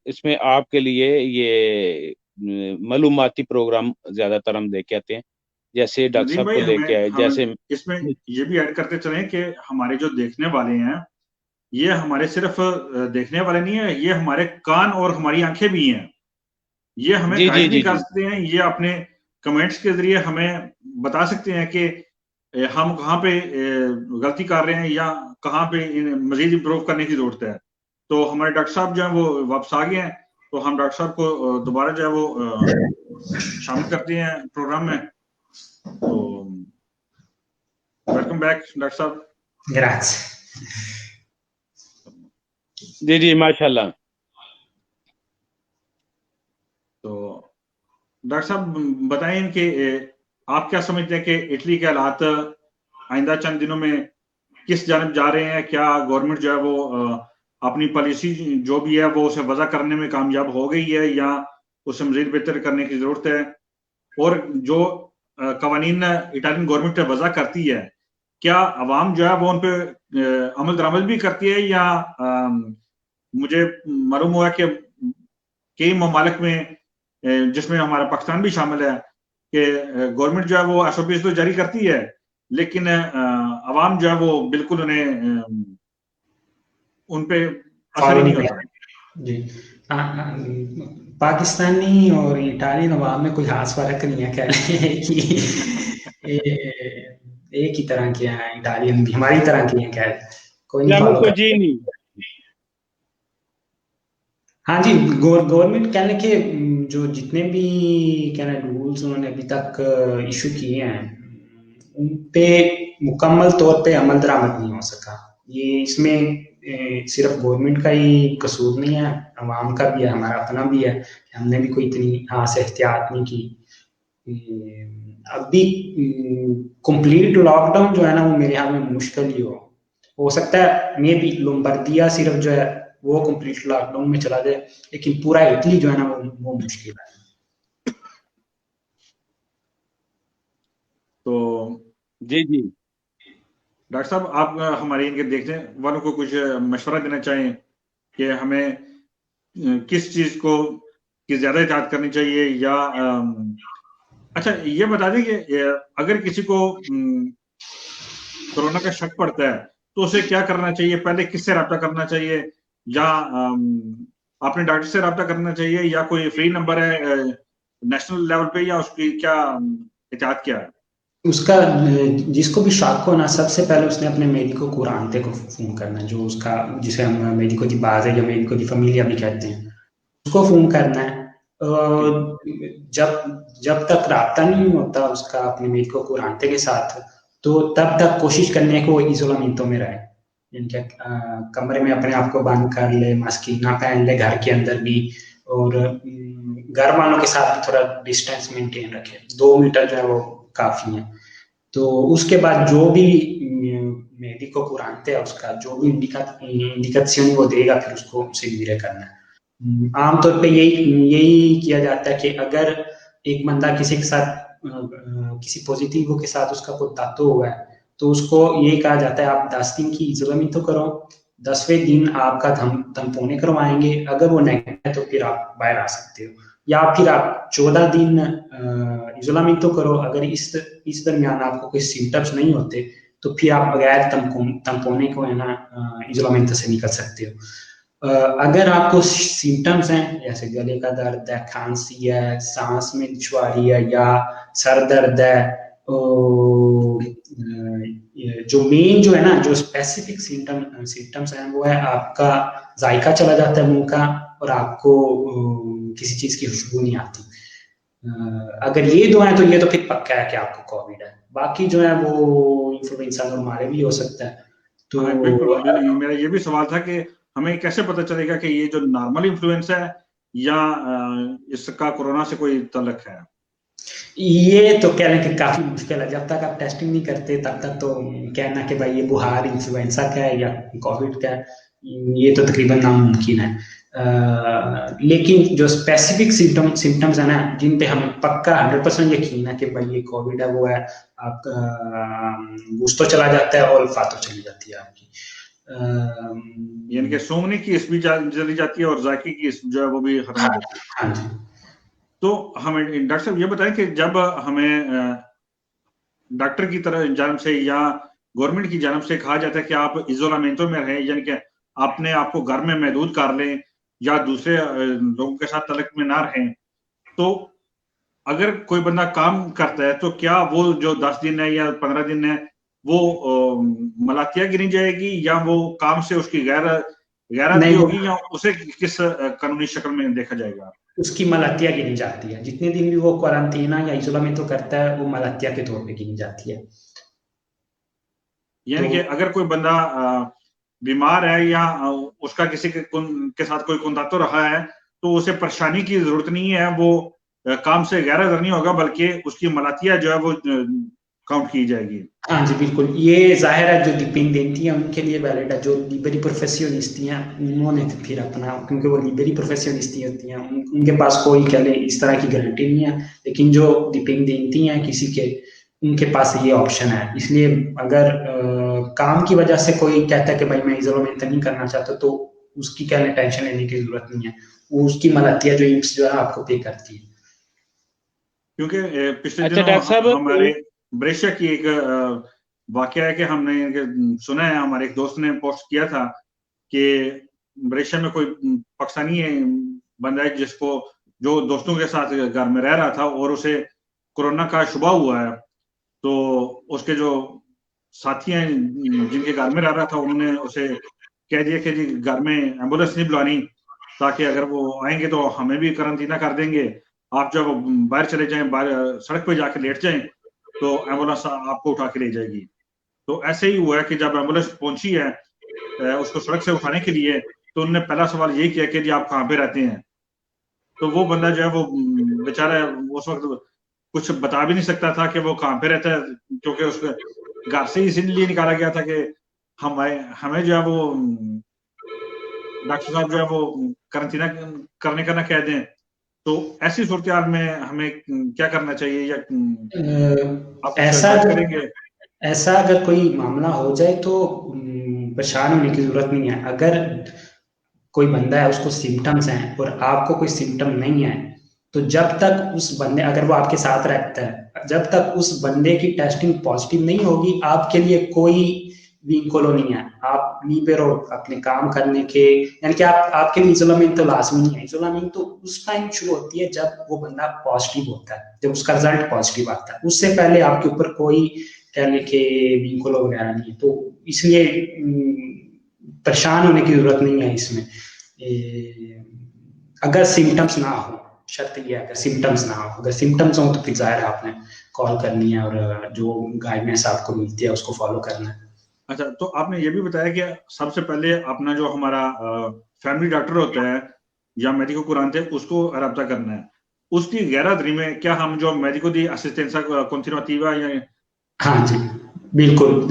इसमें आपके लिए ये मालूमाती प्रोग्राम ज़्यादातर हम लेके आते हैं। जैसे डॉक्टर नदीम साहब भाई, को लेके आए, हम जैसे इसमें ये भी ऐड करते चलें कि हमारे जो देखने वाले हैं, ये हमारे सिर्फ देखने वाले नहीं है, ये हमारे कान और हमारी आंखें भी हैं। ये हमें जी, जी, गाइड भी जी, कर जी। सकते हैं, ये अपने कमेंट्स के ज़रिए हमें बता सकते हैं कि हम कहाँ पे गलती कर रहे हैं या कहाँ पे मज़ीद इम्प्रूव करने की ज़रूरत है। तो हमारे डॉक्टर साहब जो हैं वो वापस आ गए हैं, तो हम डॉक्टर साहब को दोबारा जो है वो शामिल करते हैं प्रोग्राम में। तो वेलकम बैक डॉक्टर साहब। ग्राzie। जी, जी, माशाअल्लाह। तो डॉक्टर साहब बताएं कि आप क्या समझते हैं कि इटली के हालात आइंदा चंद दिनों में किस जानब जा रहे हैं? क्या गवर्नमेंट जो है वो अपनी पॉलिसी जो भी है वो उसे वज़ा करने में कामयाब हो गई है या उसे मज़ीद बेहतर करने की ज़रूरत है? और जो कवानीन इटालियन गवर्नमेंट वज़ा करती है, क्या अवाम जो है वो उन पे अमल दरामद भी करती है या मुझे मालूम हुआ कि कई ममालिक में जिसमें हमारा पाकिस्तान भी शामिल है कि गवर्नमेंट जो है वो एसओपीज़ तो जारी करती है, लेकिन अवाम जो है वो बिल्कुल उन्हें उन पे असर ही फॉलो नहीं नहीं होता। करें। जी। पाकिस्तानी और इटालियन अवाम में कोई ख़ास फ़र्क नहीं है, कह लें कि एक ही तरह के हैं, इटालियन भी हमारी तरह के हैं, खैर कोई नहीं इस्लाम फॉलो को कर। जी नहीं। हाँ जी, गवर्नमेंट कहने के जो जितने भी कहना रूल्स उन्होंने अभी तक इशू किए हैं, उन पे मुकम्मल तौर पे अमल दरामद नहीं हो सका। ये इसमें सिर्फ गवर्नमेंट का ही कसूर नहीं है, अवाम का भी है, हमारा अपना भी है कि हमने भी कोई इतनी खास एहतियात नहीं की। अभी कंप्लीट लॉकडाउन जो है ना वो मेरे ख्याल में मुश्किल ही हो सकता है मे बी लोम्बार्दिया सिर्फ जो है वो कंप्लीट लॉकडाउन में चला जाए, लेकिन पूरा इटली जो है ना वो मुश्किल है। तो जी, जी। डॉक्टर साहब, आप हमारे इनके देखने वालों को कुछ मशवरा देना चाहें कि हमें किस चीज को की ज्यादा एहतियात करनी चाहिए, या अच्छा ये बता दें कि अगर किसी को कोरोना का शक पड़ता है तो उसे क्या करना चाहिए, पहले किससे रब्ता करना चाहिए, या अपने डॉक्टर से रब्ता करना चाहिए, या कोई फ्री नंबर है नेशनल लेवल पे, या उसकी क्या एहतियात क्या है? उसका जिसको भी शक हो ना, सबसे पहले उसने अपने मेडिको कुरानते को फ़ोन करना है, जो उसका जिसे हम मेडिको दी बाज़ या मेडिको दी फ़ैमिलिया भी कहते हैं, उसको फ़ोन करना है। जब तक राब्ता नहीं होता उसका अपने मेडिको कुरानते के साथ, तो तब तक कोशिश करनी है कि वो इज़ोलामेंटो में रहे। यानी कि कमरे में अपने आप को बंद कर ले, मास्कीना पहन ले घर के अंदर भी, और घर वालों के साथ भी थोड़ा डिस्टेंस मेंटेन रखे, 2 मीटर जो है वो काफ़ी है। तो उसके बाद जो भी मेडिको कुरानते है उसका जो भी इंडिकेशन वो देगा, फिर उसको सिग्नेचर करना है। आमतौर पे यही किया जाता है कि अगर एक बंदा किसी के साथ किसी पॉजिटिव के साथ उसका कोई हुआ है, तो उसको ये कहा जाता है आप 10 दिन की इजोलेशन तो करो, 10वें दिन आपका तम्पोने करवाएंगे, अगर वो नेगेटिव है तो फिर आप बाहर आ सकते हो, या फिर आप 14 दिन इजोलामेंट तो करो, अगर इस दरमियान आपको कोई सिम्टम्स नहीं होते तो फिर आप बगैर तम्पोने को है ना इजोलामेंट से निकल सकते हो। अगर आपको सिम्टम्स हैं जैसे गले का दर्द है, खांसी है, सांस में दुश्वारी है, या सर दर्द है, जो मेन जो है ना, जो स्पेसिफिक सिम्टम्स हैं वो है आपका जायका चला जाता है मुंह का, और आपको किसी चीज की खुशबू नहीं आती। अगर ये दो हैं तो ये तो फिर पक्का है कि आपको कोविड है। बाकी जो है वो इन्फ्लुएंजा नॉर्मल भी हो सकता है। तो हाँ, बिल्कुल, मेरा ये भी सवाल था कि हमें कैसे पता चलेगा कि ये जो नॉर्मल इन्फ्लुएंजा है या इसका कोरोना से कोई ताल्लुक है? ये तो कह लें कि काफी मुश्किल है, जब तक आप टेस्टिंग नहीं करते तब तक तो कहना कि भाई ये बुखार इन्फ्लुएंजा का है या कोविड का है, ये तो तकरीबन नामुमकिन है। लेकिन जो स्पेसिफिक सिम्टम्स है ना, जिन पे हमें पक्का 100% यकीन है कि भाई ये कोविड है, वो है आपका गुस्तो चला जाता है और फातो चली जाती है आपकी। यानी कि सूंघने की स्पीड चली जाती है और जायके की जो है वो भी खत्म हो जाती है। हाँ जी। तो हमें डॉक्टर साहब ये बताएं कि जब हमें डॉक्टर की तरह जानब से या गवर्नमेंट की जानब से कहा जाता है कि आप इजोलामेंटो में रहें, यानी कि अपने आप को घर में महदूद कर लें या दूसरे लोगों के साथ तलक में ना रहें, तो अगर कोई बंदा काम करता है तो क्या वो जो 10 दिन है या 15 दिन है वो मलातिया गिनी जाएगी, या वो काम से उसकी गैरहाजिरी होगी, या उसे किस कानूनी शक्ल में देखा जाएगा? उसकी मलातिया गिनी जाती है, जितने दिन भी वो क्वारंटीना या इजोलामेंटो करता है वो मलातिया के तौर पे गिनी जाती है। यानी कि अगर कोई बंदा बीमार है या उसका किसी के साथ कोई कुंतातो रहा है तो उसे परेशानी की जरूरत नहीं है, वो काम से गैरहाजिर नहीं होगा, बल्कि उसकी मलातिया जो है वो काउंट की जाएगी। हाँ जी बिल्कुल, ये जाहिर है जो डिपेंडेंटी है उनके लिए वैलिड है, जो लिबरी प्रोफेशनिस्टी हैं उन्होंने फिर अपना, क्योंकि वो लिबरी प्रोफेशनिस्टी होती हैं, उनके पास कोई कह ले इस तरह की गारंटी नहीं है, लेकिन जो डिपेंडेंटी हैं किसी के, उनके पास ये ऑप्शन है। इसलिए अगर काम की वजह से कोई कहता है कि भाई मैं इजोलेमेंट नहीं करना चाहता, तो उसकी क्या टेंशन लेने की जरूरत नहीं है, वो उसकी मलातिया जो इम्स जो है आपको पे करती है। क्योंकि पिछले दिनों हमारे ब्रेशिया की एक वाकया है कि हमने सुना है, हमारे एक दोस्त ने पोस्ट किया था कि ब्रेशिया में कोई पाकिस्तानी बंदा है जिसको जो दोस्तों के साथ घर में रह रहा था और उसे कोरोना का शुबा हुआ है, तो उसके जो साथी हैं जिनके घर में रह रहा था उन्होंने उसे कह दिया कि जी घर में एम्बुलेंस नहीं बुलानी, ताकि अगर वो आएंगे तो हमें भी कारंटीना कर देंगे, आप जब बाहर चले जाएं, बाहर सड़क पे जाके लेट जाएं तो एम्बुलेंस आपको उठा के ले जाएगी। तो ऐसे ही हुआ है कि जब एम्बुलेंस पहुंची है उसको सड़क से उठाने के लिए, तो उन्होंने पहला सवाल यही किया कि जी आप कहाँ पे रहते हैं। तो वो बंदा जो है वो बेचारा उस वक्त कुछ बता भी नहीं सकता था कि वो कहाँ पे रहता है, क्योंकि उसको घर से इसीलिए निकाला गया था कि हमें जो है वो डॉक्टर साहब जो है वो कारंटीना करने का ना कह दें। तो ऐसी सूरत में हमें क्या करना चाहिए, या आप ऐसा अगर कोई मामला हो जाए तो परेशान होने की जरूरत नहीं है। अगर कोई बंदा है उसको सिम्टम्स हैं और आपको कोई सिम्टम नहीं है, तो जब तक उस बंदे, अगर वो आपके साथ रहता है, जब तक उस बंदे की टेस्टिंग पॉजिटिव नहीं होगी, आपके लिए कोई विंकोलो नहीं है। आप लीव पे रहो अपने काम करने के, यानी कि आप, आपके लिए इजोलामेंट तो लाजमी नहीं है। इजोलामेंट तो उस टाइम शुरू होती है जब वो बंदा पॉजिटिव होता है, जब उसका रिजल्ट पॉजिटिव आता है। उससे पहले आपके ऊपर कोई कहने के विंकोलो वगैरह नहीं है। तो इसलिए परेशान होने की जरूरत नहीं है इसमें। अगर सिम्टम्स ना हो, शर्त ये है अगर सिम्टम्स ना हो, अगर सिम्टम्स हो तो फिर जाहिर है आपने कॉल करनी है और जो गाइडेंस आपको मिलती है उसको फॉलो करना है। अच्छा, तो आपने ये भी बताया कि सबसे पहले अपना जो हमारा फैमिली डॉक्टर होता है या मेडिको कुरानते उसको रब्ता करना है। उसकी गैरहाजिरी में क्या हम जो मेडिको दी असिस्टेंसा continuativa या हाँ जी, बिल्कुल।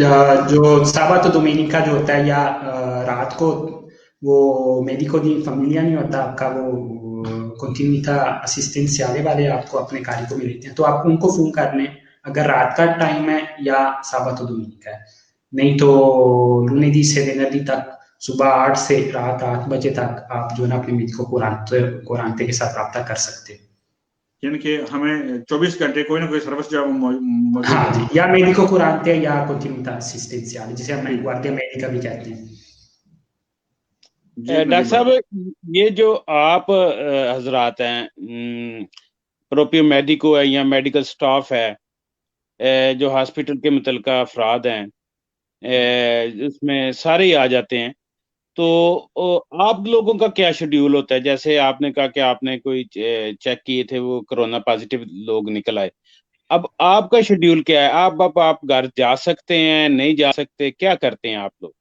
जो साबातो दोमेनिका जो होता है, या रात को वो मेडिको दी फैमिलिया नहीं होता आपका, वो कंटिन्यूटा असिस्टेंशियाले वाले आपको अपने कार्य को मिलते हैं, तो आप उनको फोन कर लें अगर रात का टाइम है या साबातो दोमेनिका है। नहीं तो लुनेदी से वेनेडी तक सुबह 8 से रात 8 बजे तक आप जो है ना अपने मेडिको कुरानते के साथ रब्ता कर सकते हैं। यानी कि हमें 24 घंटे कोई ना कोई सर्विस जो है वो मौजूद हाँ है। जी, या मेडिको कुरानते या कंटिन्यूटा असिस्टेंशियाले, जिसे हम ठीक, गुआर्डिया मेडिका भी कहते हैं। जी डॉक्टर नदीम भाई। साहब, ये जो आप हजरात हैं, प्रोपियो मेडिको है या मेडिकल स्टाफ है, जो हॉस्पिटल के मुतलका अफराद हैं, उसमें सारे ही आ जाते हैं। तो आप लोगों का क्या शेड्यूल होता है? जैसे आपने कहा कि आपने कोई चेक किए थे, वो कोरोना पॉजिटिव लोग निकल आए। अब आपका शेड्यूल क्या है? आप घर जा सकते हैं, नहीं जा सकते, क्या करते हैं आप लोग?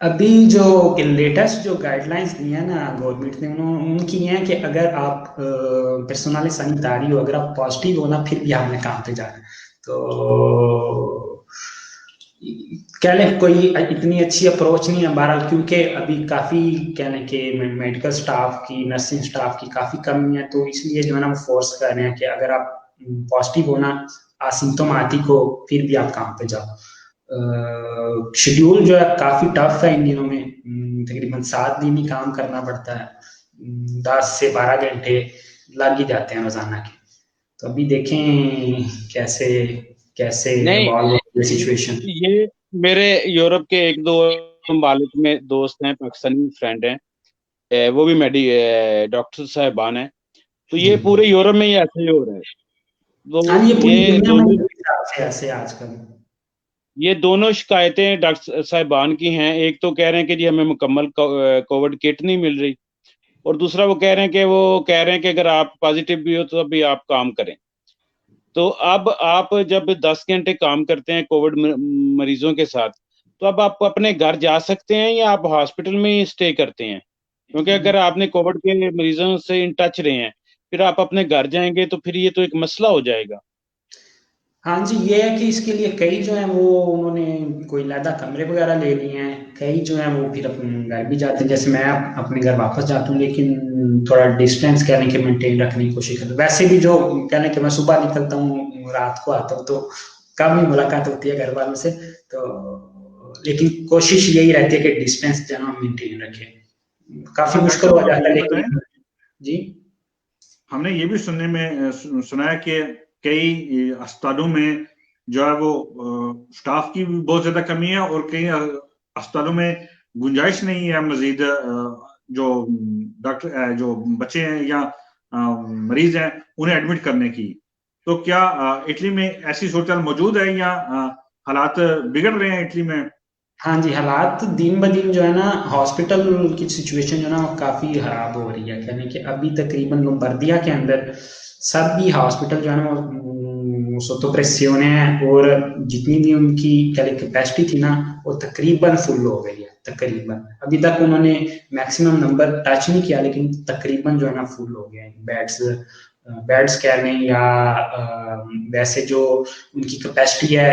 अभी जो लेटेस्ट जो गाइडलाइंस दी है ना गवर्नमेंट ने, उनकी ये है कि अगर आप पर्सनल सैनिटारी हो, अगर आप पॉजिटिव हो ना, फिर भी आपने काम पे जाना है। तो कह लें कोई इतनी अच्छी अप्रोच नहीं है बहरहाल, क्योंकि अभी काफ़ी कहने के मेडिकल स्टाफ की, नर्सिंग स्टाफ की काफ़ी कमी है। तो इसलिए जो है ना वो फोर्स कर रहे हैं कि अगर आप पॉजिटिव हो ना, असिम्टोमेटिक हो, फिर भी आप काम पे जाओ। शेड्यूल जो है काफ़ी टफ है इन दिनों में। तकरीबन 7 दिन ही काम करना पड़ता है। 10 से 12 घंटे लग ही जाते हैं रोजाना के। तो अभी देखें कैसे कैसे नहीं, इवॉल्व होती है सिचुएशन। ये मेरे यूरोप के एक दो मालिक में दोस्त हैं, पाकिस्तानी फ्रेंड हैं, वो भी डॉक्टर साहिबान हैं। तो ये जी पूरे यूरोप में ही ऐसे ही हो रहा है। हाँ, तो ये पूरी ये दुनिया में दोनों मेरे हिसाब से ऐसे आजकल। ये दोनों शिकायतें डॉक्टर साहिबान की हैं। एक तो कह रहे हैं कि जी हमें मुकम्मल कोविड किट नहीं मिल रही, और दूसरा वो कह रहे हैं कि अगर आप पॉजिटिव भी हो तो अभी आप काम करें। तो अब आप जब 10 घंटे काम करते हैं कोविड मरीजों के साथ, तो अब आप अपने घर जा सकते हैं या आप हॉस्पिटल में ही स्टे करते हैं? क्योंकि अगर आपने कोविड के मरीजों से इन टच रहे हैं, फिर आप अपने घर जाएंगे तो फिर ये तो एक मसला हो जाएगा। हाँ जी, ये है कि इसके लिए कई जो है वो उन्होंने कोई अलहदा कमरे वगैरह ले लिए हैं। कई जो है वो फिर अपने घर भी जाते हैं, जैसे मैं अपने घर वापस जाता हूँ, लेकिन थोड़ा डिस्टेंस कहने के मेंटेन रखने की कोशिश करता हूँ। वैसे भी जो कहने के मैं सुबह निकलता हूँ, रात को आता हूँ, तो कम ही मुलाकात होती है घर वालों से। तो लेकिन कोशिश यही रहती है कि डिस्टेंस जो है ना मेंटेन रखें। काफी अच्छा डॉक्टर मुश्किल साहब, हो आप जाता ये है भी बताएं, लेकिन। जी हमने ये भी सुनने में सुना है कि कई अस्पतालों में जो है वो स्टाफ की भी बहुत ज्यादा कमी है और कई अस्पतालों में गुंजाइश नहीं है मजीद जो डॉक्टर जो बच्चे हैं या मरीज हैं उन्हें एडमिट करने की। तो क्या इटली में ऐसी सूरत मौजूद है या हालात बिगड़ रहे हैं इटली में? हाँ जी, हालात दिन ब दिन जो है ना, हॉस्पिटल की सिचुएशन जो है ना वो काफ़ी खराब हो रही है। यानी कि अभी तकरीबन लोम्बार्दिया के अंदर सभी हॉस्पिटल जो है ना वो सोतो प्रेसियोने है, और जितनी भी उनकी क्या कैपेसिटी थी ना वो तकरीबन फुल हो गई है। तकरीबन अभी तक उन्होंने मैक्सिमम नंबर टच नहीं किया, लेकिन तकरीबन जो है ना फुल हो गए हैं बेड्स। बेड्स कह लें या वैसे जो उनकी कैपेसिटी है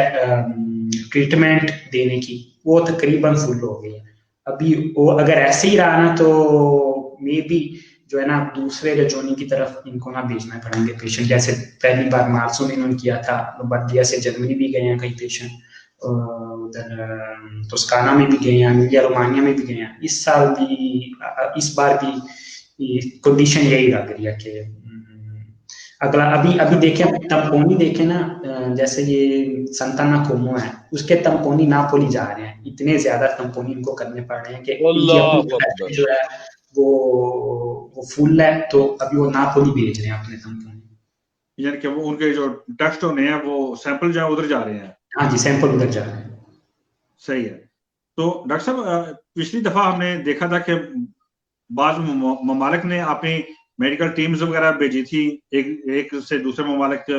ट्रीटमेंट देने की, वो तकरीबन फुल हो गई है। अभी वो अगर ऐसे ही रहा ना तो मे बी जो है ना दूसरे रजोनी की तरफ इनको ना भेजना पड़ेंगे पेशेंट, जैसे पहली बार मार्च में इन्होंने किया था, लोम्बार्डिया से जर्मनी भी गए हैं कई पेशेंट। उधर टोस्काना में भी गए हैं, एमिलिया रोमानिया में भी गए हैं। इस साल भी इस बार भी कंडीशन यही लग रही है कि अगला अभी अभी अच्छा देखें, तो तम्पोनी देखें ना, जैसे ये संताना कोमो है, उसके तम्पोनी नापोली जा रहे हैं, इतने ज्यादा तम्पोनी इनको करने पड़ रहे हैं कि इनकी अपनी अल्लाह फैक्ट्री अकबर। जो है वो वो फुल है, तो अभी वो नापोली भेज रहे हैं अपने तम्पोनी। यानी कि वो उनके जो टेस्ट होने हैं वो सैंपल जो है उधर जा रहे हैं। हाँ जी, सैंपल उधर जा रहे हैं। सही है। तो डॉक्टर साहब पिछली दफा हमने देखा था कि बाद ममालिक ने अपनी मेडिकल टीम्स वगैरह भेजी थी एक एक से दूसरे ममालिक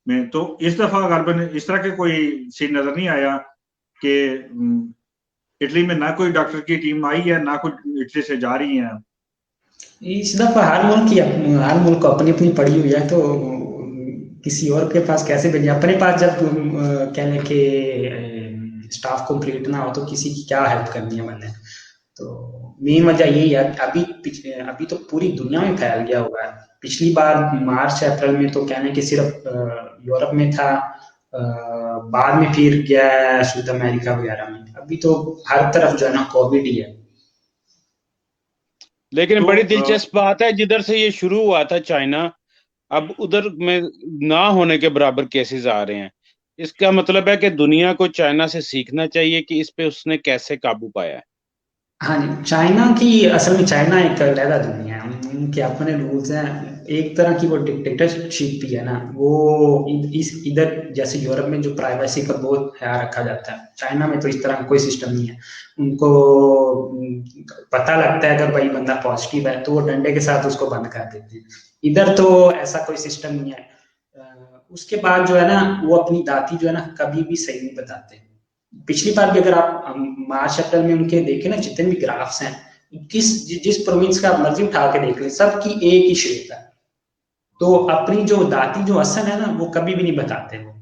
में, तो इस दफा गालबन इस तरह के कोई सीन नजर नहीं आया कि इटली में ना कोई डॉक्टर की टीम आई है ना कोई इटली से जा रही है। इस दफा हर मुल्क को अपनी अपनी पड़ी हुई है, तो किसी और के पास कैसे भेजें? अपने पास जब कहने के स्टाफ कंप्लीट ना हो तो किसी की क्या हेल्प करनी है मैंने। तो मेन वजह यही है। अभी तो पूरी दुनिया में फैल गया हुआ है। पिछली बार मार्च अप्रैल में तो कहने के सिर्फ यूरोप में था, बाद में फिर गया है साउथ अमेरिका वगैरह में। अभी तो हर तरफ जो है ना कोविड ही है। लेकिन तो बड़ी दिलचस्प बात है, जिधर से ये शुरू हुआ था चाइना, अब उधर में ना होने के बराबर केसेस आ रहे हैं। इसका मतलब है कि दुनिया को चाइना से सीखना चाहिए कि इस पे उसने कैसे काबू पाया है। हाँ जी, चाइना की असल में चाइना एक अलग दुनिया है, उनके अपने रूल्स हैं। एक तरह की वो डिक्टेटरशिप भी है ना, वो इस इधर जैसे यूरोप में जो प्राइवेसी का बहुत ख्याल रखा जाता है, चाइना में तो इस तरह का कोई सिस्टम नहीं है। उनको पता लगता है अगर भाई बंदा पॉजिटिव है तो वो डंडे के साथ उसको बंद कर देते हैं। इधर तो ऐसा कोई सिस्टम नहीं है। उसके बाद जो है ना, वो अपनी दाती जो है ना कभी भी सही नहीं बताते। पिछली बार भी अगर आप मार्च अप्रैल में उनके देखे ना, जितने भी ग्राफ्स हैं, जिस प्रोविंस का आप मर्जी उठा के देख ले, सबकी एक ही शेप है। तो अपनी जो दाती जो असल है ना, वो कभी भी नहीं बताते वो।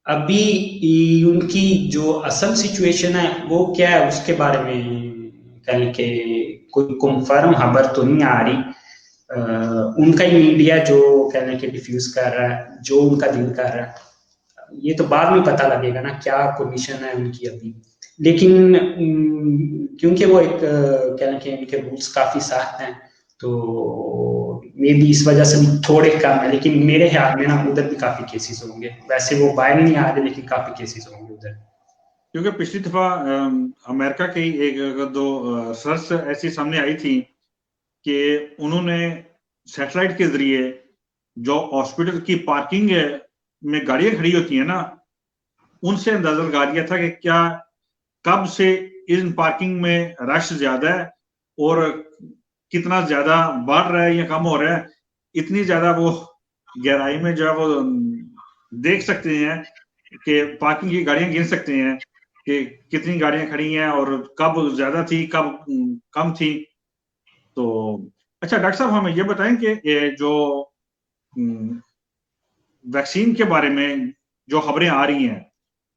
अभी उनकी जो असल सिचुएशन है वो क्या है, उसके बारे में कहीं के कोई कंफर्म खबर तो नहीं आ रही। उनका ही मीडिया जो कहने के डिफ्यूज कर रहा है जो उनका दिल कर रहा है। ये तो बाद में पता लगेगा ना क्या कंडीशन है उनकी अभी। लेकिन क्योंकि वो एक कहने के इनके रूल्स काफी सख्त हैं, तो मे भी इस वजह से भी थोड़े कम है। लेकिन मेरे ख्याल में ना उधर भी काफी केसेस होंगे। वैसे वो बाहर नहीं आ रहे, लेकिन काफी केसेस होंगे उधर। क्योंकि पिछली दफा अमेरिका की एक दो सर्च ऐसी सामने आई थी कि उन्होंने सैटेलाइट के जरिए जो हॉस्पिटल की पार्किंग में गाड़ियां खड़ी होती हैं ना, उनसे अंदाजा लगा दिया था कि क्या कब से इन पार्किंग में रश ज्यादा है और कितना ज्यादा बढ़ रहा है या कम हो रहा है। इतनी ज्यादा वो गहराई में जो है वो देख सकते हैं कि पार्किंग की गाड़ियां गिन सकते हैं कि कितनी गाड़ियां खड़ी हैं और कब ज्यादा थी कब कम थी। तो अच्छा डॉक्टर साहब हमें ये बताएं कि ये जो वैक्सीन के बारे में जो खबरें आ रही हैं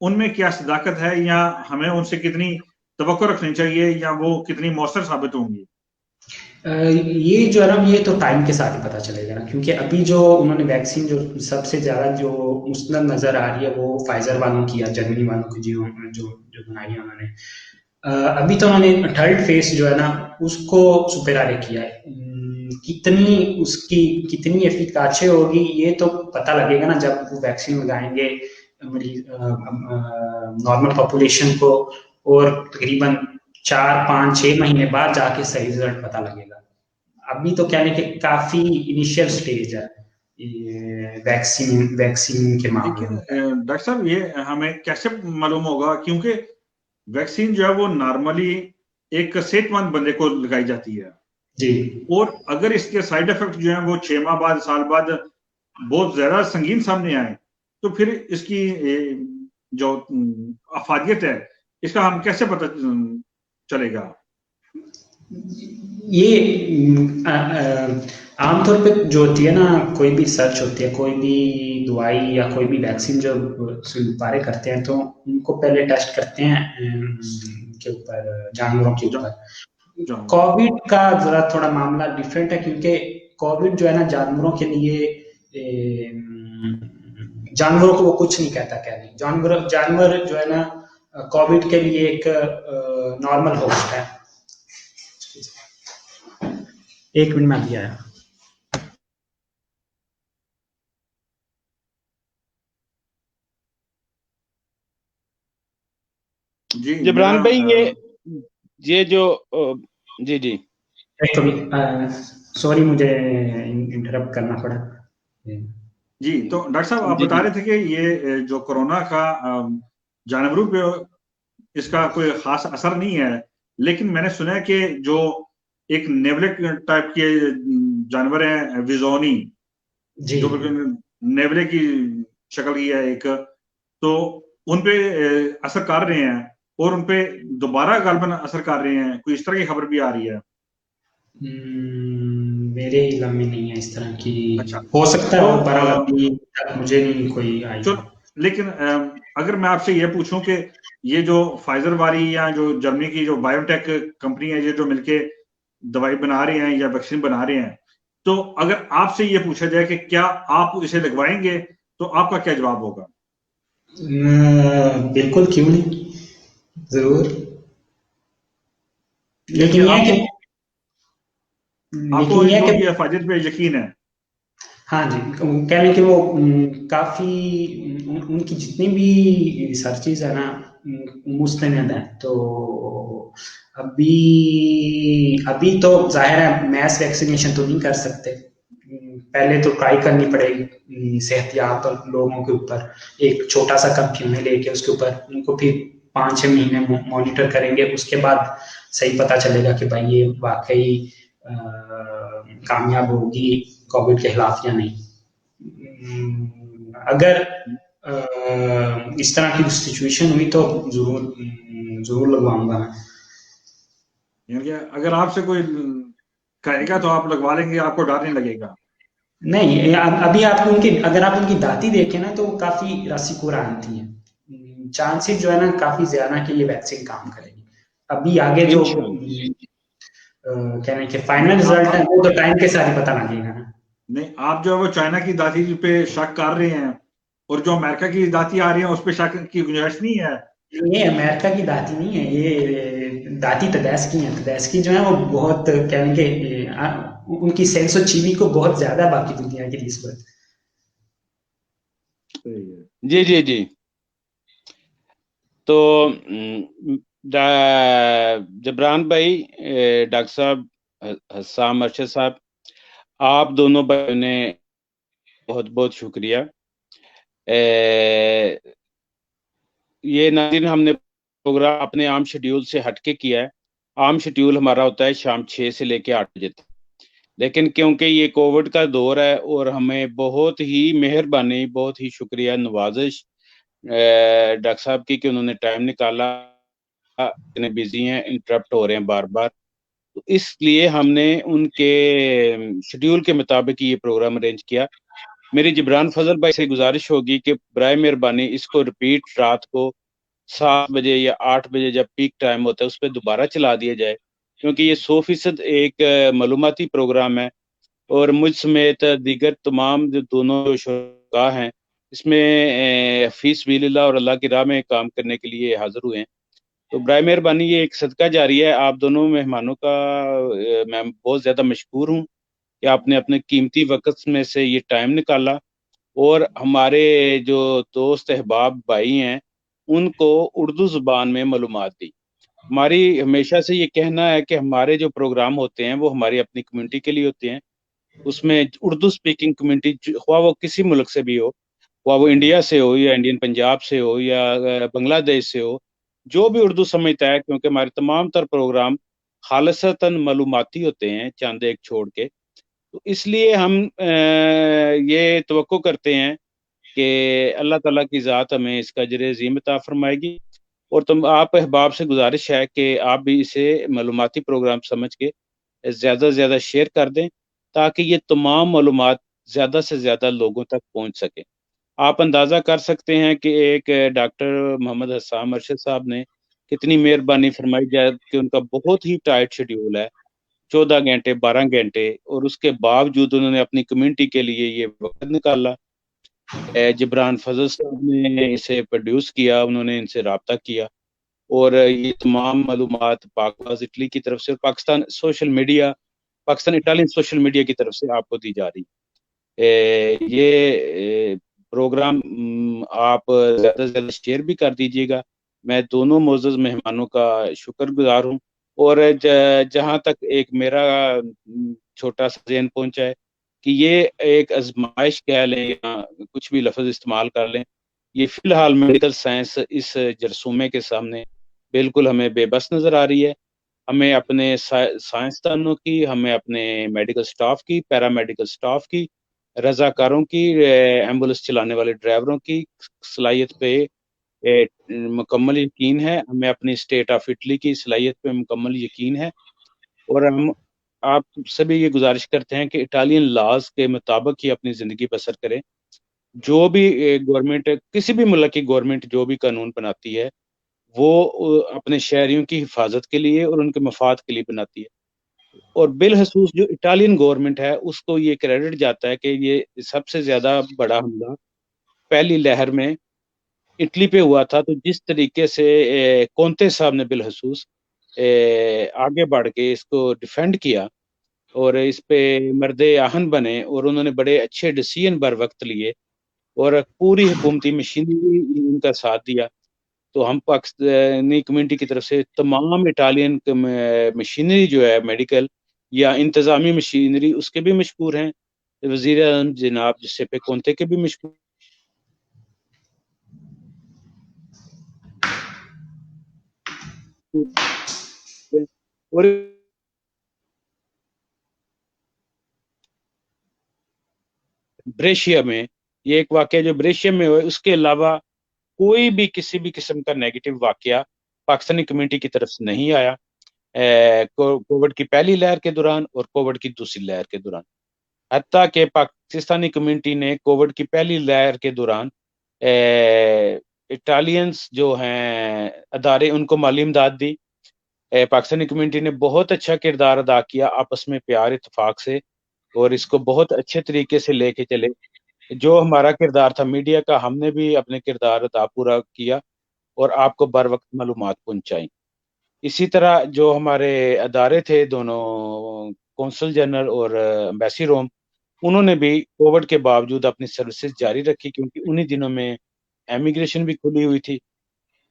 उनमें क्या सदाकत है या हमें उनसे कितनी तवक्को रखनी चाहिए या वो कितनी मौसर साबित होंगी? ये जो है ना, ये तो टाइम के साथ ही पता चलेगा ना, क्योंकि अभी जो उन्होंने वैक्सीन जो सबसे ज्यादा जो मुस्तंद नजर आ रही है वो फाइजर वालों की या जर्मनी वालों की जो जो जो बनाई है उन्होंने। अभी तो उन्होंने थर्ड फेज जो है ना उसको सुपेरारे किया है। कितनी उसकी कितनी एफिकाचे होगी ये तो पता लगेगा ना जब वो वैक्सीन लगाएंगे नॉर्मल पॉपुलेशन को, और तकरीबन 4 5 6 महीने बाद जाके सही रिजल्ट पता लगेगा। अभी तो कहने के काफी इनिशियल स्टेज है वैक्सीन वैक्सीन के मामले लेकिन में। डॉक्टर साहब ये हमें कैसे मालूम होगा, क्योंकि वैक्सीन जो है वो नॉर्मली एक सेहतमंद बंदे को लगाई जाती है जी, और अगर इसके साइड इफेक्ट जो है वो 6 माह बाद साल बाद बहुत ज्यादा संगीन सामने आए तो फिर इसकी जो अफादियत है इसका हम कैसे पता चलेगा? ये आमतौर पे जो होती है ना, कोई भी सर्च होती है, कोई भी दवाई या कोई भी वैक्सीन जो बारे करते हैं तो उनको पहले टेस्ट करते हैं के ऊपर, जानवरों के ऊपर। जानवर। कोविड का जरा थोड़ा मामला डिफरेंट है, क्योंकि कोविड जो है ना जानवरों के लिए जानवरों को वो कुछ नहीं कहता केविन। जानवर जो है ना कोविड के लिए एक नॉर्मल होस्ट है। एक मिनट में अभी आया। जी जबरान भाई ये जो जी जी सॉरी मुझे इंटरप्ट करना पड़ा। जी, तो डॉक्टर साहब आप बता रहे थे कि ये जो कोरोना का जानवरों पे इसका कोई खास असर नहीं है, लेकिन मैंने सुना है कि जो एक नेवले टाइप के जानवर हैं विजोनी, जो बिल्कुल नेवले की शक्ल की है एक, तो उनपे असर कर रहे हैं और उनपे दोबारा गालबन असर कर रहे हैं, कोई इस तरह की खबर भी आ रही है। मेरे इल्म में नहीं है इस तरह की। अच्छा, हो सकता है, तो पर अभी मुझे नहीं कोई आई। लेकिन अगर मैं आपसे ये पूछूं कि ये जो फाइजर वाली या जो जर्मनी की जो बायोटेक कंपनी है, ये जो मिलके दवाई बना रहे हैं या वैक्सीन बना रहे हैं, तो अगर आपसे ये पूछा जाए कि क्या आप इसे लगवाएंगे, तो आपका क्या जवाब होगा? बिल्कुल, क्यों नहीं, जरूर। लेकिन आपको यह इनकी कि हिफाजत पे यकीन है? हाँ जी, कह लें कि वो काफी उनकी जितनी भी रिसर्चेज है ना मुस्तनद है। तो अभी अभी तो जाहिर है मैस वैक्सीनेशन तो नहीं कर सकते। पहले तो ट्राई करनी पड़ेगी सेहतियात लोगों के ऊपर, एक छोटा सा कंप्यूटर लेके उसके ऊपर उनको फिर 5-6 महीने मॉनिटर करेंगे। उसके बाद सही पता चलेगा कि भाई ये वाकई कामयाब होगी कोविड के खिलाफ या नहीं। अगर इस तरह की सिचुएशन हुई तो जरूर लगवाऊंगा मैं। यानी अगर आपसे कोई कहेगा तो आप लगवा लेंगे, आपको डर नहीं लगेगा? नहीं, अभी अगर आप उनकी दाती देखें ना तो काफी रसीकुरानती है। चांसेस जो है ना काफी ज्यादा कि ये वैक्सीन काम करेगी। अभी आगे जो कहने के फाइनल रिजल्ट है वो तो टाइम के साथ ही पता लगेगा ना। नहीं, आप जो है वो चाइना की दाती पे शक कर रहे हैं, और जो अमेरिका की दाती आ रही है उस पर शक की गुंजाइश नहीं है? ये अमेरिका की दाती नहीं है, ये दाती तदेस की है। तदेस की जो है वो बहुत कहने के उनकी सेंस ऑफ चीनी को बहुत ज्यादा बाकी दुनिया की निस्बत। जी जी जी। तो जबरान भाई, डॉक्टर साहब, हस्साम अरशद साहब, आप दोनों भाइयों ने बहुत बहुत शुक्रिया। ये नाज़रीन, हमने प्रोग्राम अपने आम शेड्यूल से हटके किया है। आम शेड्यूल हमारा होता है शाम 6 से लेके 8 बजे तक, लेकिन क्योंकि ये कोविड का दौर है और हमें बहुत ही मेहरबानी, बहुत ही शुक्रिया नवाजिश डॉक्टर साहब की कि उन्होंने टाइम निकाला। इतने बिजी हैं, इंटरप्ट हो रहे हैं बार बार, तो इसलिए हमने उनके शेड्यूल के मुताबिक ये प्रोग्राम अरेंज किया। मेरी जिब्रान फजल भाई से गुजारिश होगी कि बराए मेहरबानी इसको रिपीट रात को 7 बजे या 8 बजे जब पीक टाइम होता है उस पर दोबारा चला दिया जाए, क्योंकि ये 100% एक मालूमाती प्रोग्राम है और मुझ समेत दीगर तमाम जो दोनों शुरा हैं इसमें फीस बिलिल्लाह और अल्लाह की राह में काम करने के लिए हाजिर हुए हैं। तो बराए मेहरबानी ये एक सदका जारी है। आप दोनों मेहमानों का मैं बहुत ज़्यादा मशकूर हूँ कि आपने अपने कीमती वक्त में से ये टाइम निकाला और हमारे जो दोस्त अहबाब भाई हैं उनको उर्दू ज़ुबान में मालूमात दी। हमारी हमेशा से ये कहना है कि हमारे जो प्रोग्राम होते हैं वो हमारी अपनी कम्युनिटी के लिए होते हैं। उसमें उर्दू स्पीकिंग कम्युनिटी, ख्वाह वो किसी मुल्क से भी हो, ख्वाह वो इंडिया से हो या इंडियन पंजाब से हो या बांग्लादेश से हो, जो भी उर्दू समझता है, क्योंकि हमारे तमाम तर प्रोग्राम खालिसतन मालूमाती होते हैं, चंद एक छोड़ के। तो इसलिए हम ये तवक्को करते हैं कि अल्लाह ताला की ज़ात हमें इसका अजर अज़ीम अता फरमाएगी। और तुम आप अहबाब से गुजारिश है कि आप भी इसे मालूमाती प्रोग्राम समझ के ज़्यादा से ज़्यादा शेयर कर दें, ताकि ये तमाम मालूमात ज़्यादा से ज़्यादा लोगों तक पहुँच सके। आप अंदाज़ा कर सकते हैं कि एक डॉक्टर मोहम्मद हस्साम अरशद साहब ने कितनी मेहरबानी फरमाई, कि उनका बहुत ही टाइट शेड्यूल है, 14 घंटे, 12 घंटे, और उसके बावजूद उन्होंने अपनी कम्युनिटी के लिए ये वक़्त निकाला। जिब्रान फजल साहब ने इसे प्रोड्यूस किया, उन्होंने इनसे रब्ता किया और ये तमाम मालूमात पाकबाज इटली की तरफ से और पाकिस्तान इटालियन सोशल मीडिया की तरफ से आपको दी जा रही है। ये प्रोग्राम आप ज़्यादा से ज़्यादा शेयर भी कर दीजिएगा। मैं दोनों मोअज़्ज़ज़ मेहमानों का शुक्रगुजार हूँ और जहाँ तक एक मेरा छोटा सा ज़हन पहुंचा है कि ये एक आजमाइश कह लें या कुछ भी लफ्ज़ इस्तेमाल कर लें, ये फ़िलहाल मेडिकल साइंस इस जरसूमे के सामने बिल्कुल हमें बेबस नज़र आ रही है। हमें अपने साइंसदानों की, हमें अपने मेडिकल स्टाफ की, पैरामेडिकल स्टाफ की, रज़ाकारों की, एम्बुलेंस चलाने वाले ड्राइवरों की सलाहियत पे मुकम्मल यकीन है। हमें अपनी स्टेट ऑफ इटली की सलाहियत पे मुकम्मल यकीन है और हम आप सभी ये गुज़ारिश करते हैं कि इटालियन लॉज़ के मुताबिक ही अपनी ज़िंदगी बसर करें। जो भी गवर्नमेंट किसी भी मुल्क की गवर्नमेंट जो भी कानून बनाती है, वो अपने शहरियों की हिफाज़त के लिए और उनके मफ़ाद के लिए बनाती है। और बिलख़ुसूस जो इटालियन गवर्नमेंट है, उसको ये क्रेडिट जाता है कि ये सबसे ज़्यादा बड़ा हमला पहली लहर में इटली पे हुआ था। तो जिस तरीके से कोंते साहब ने बिलख़ुसूस आगे बढ़ के इसको डिफेंड किया और इस पे मर्दे आहन बने और उन्होंने बड़े अच्छे डिसीजन बर वक़्त लिए और पूरी हुकूमती मशीनरी उनका साथ दिया। तो हम पाकिस्तानी कम्युनिटी की तरफ से तमाम इटालियन मशीनरी जो है मेडिकल या इंतज़ामी मशीनरी उसके भी मशकूर हैं। वज़ीर-ए-आज़म जनाब जुसेप्पे कोंते के भी मशकूर हैं और ब्रेशिया में ये एक वाक़या जो ब्रेशिया में हुआ है, उसके अलावा कोई भी किसी भी किस्म का नेगेटिव वाक़या पाकिस्तानी कम्युनिटी की तरफ से नहीं आया। कोविड की पहली लहर के दौरान और कोविड की दूसरी लहर के दौरान। हत्ता कि पाकिस्तानी कम्युनिटी ने कोविड की पहली लहर के दौरान इटालियंस जो हैं अदारे उनको माली इमदाद दी। पाकिस्तानी कम्युनिटी ने बहुत अच्छा किरदार अदा किया आपस में प्यार इत्तेफ़ाक से और इसको बहुत अच्छे तरीके से लेके चले। जो हमारा किरदार था मीडिया का, हमने भी अपने किरदार अदा पूरा किया और आपको बर वक़्त मालूमात पहुँचाई। इसी तरह जो हमारे अदारे थे दोनों कौंसल जनरल और एम्बेसी रोम, उन्होंने भी कोविड के बावजूद अपनी सर्विसेज़ जारी रखी क्योंकि उन्हीं दिनों में इमिग्रेशन भी खुली हुई थी।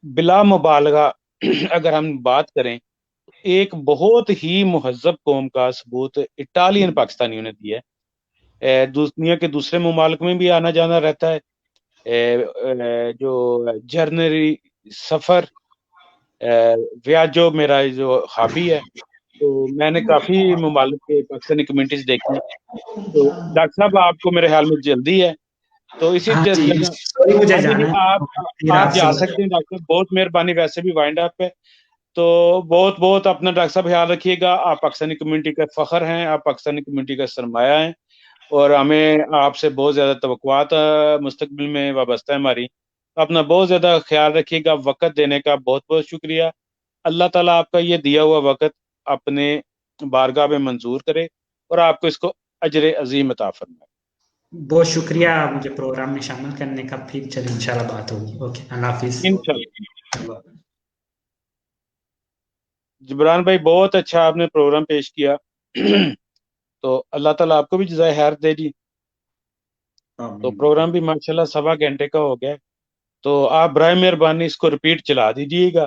बिला मुबालगा अगर हम बात करें, एक बहुत ही मुहज़्ज़ब कौम का सबूत इटालियन पाकिस्तानियों ने दिया है। दुनिया के दूसरे ममालिक में भी आना-जाना रहता है। जो जर्नरी सफ़र वियाजो मेरा जो हॉबी है, तो मैंने काफ़ी ममालिक के पाकिस्तानी कम्युनिटीज़ देखी हैं। तो डॉक्टर साहब आपको मेरे ख़्याल में जल्दी है, तो इसी हाँ जी, जगह सॉरी मुझे हाँ जी, जी, जाना है, फिर आप आपसे जा बात सकते हैं डॉक्टर साहब, बहुत मेहरबानी वैसे भी वाइंड अप है। तो बहुत-बहुत अपना डॉक्टर साहब ख़्याल रखिएगा। आप पाकिस्तानी कम्युनिटी का फ़ख्र हैं, आप पाकिस्तानी कम्युनिटी का सरमाया हैं और हमें आपसे बहुत ज़्यादा तवक्कुआत मुस्तक़बिल में वाबस्ता है हमारी। तो अपना बहुत ज़्यादा ख़्याल रखिएगा, वक़्त देने का बहुत-बहुत शुक्रिया। अल्लाह ताला आपका ये दिया हुआ वक़्त अपने बारगाह में मंज़ूर करे और आपको इसको अजर अज़ीम अता फ़रमाए। बहुत शुक्रिया मुझे प्रोग्राम में शामिल करने का। फिर चलिए इंशाल्लाह बात होगी। ओके, अल्लाह हाफ़िज़। इंशाअल्लाह। जिब्रान भाई बहुत अच्छा आपने प्रोग्राम पेश किया। तो अल्लाह ताला आपको भी जज़ाए खैर दे जी। तो आमीन। प्रोग्राम भी माशाल्लाह सवा घंटे का हो गया। तो आप बराए मेहरबानी इसको रिपीट चला दीजिएगा,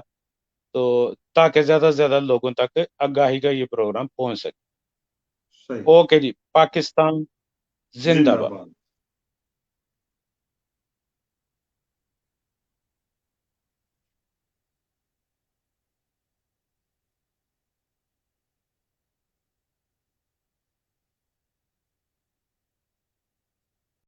तो ताकि ज़्यादा से ज़्यादा लोगों तक आगाही का ये प्रोग्राम पहुँच सके। सही। ओके जी, पाकिस्तान ज़िंदाबाद। जिंदाबाद।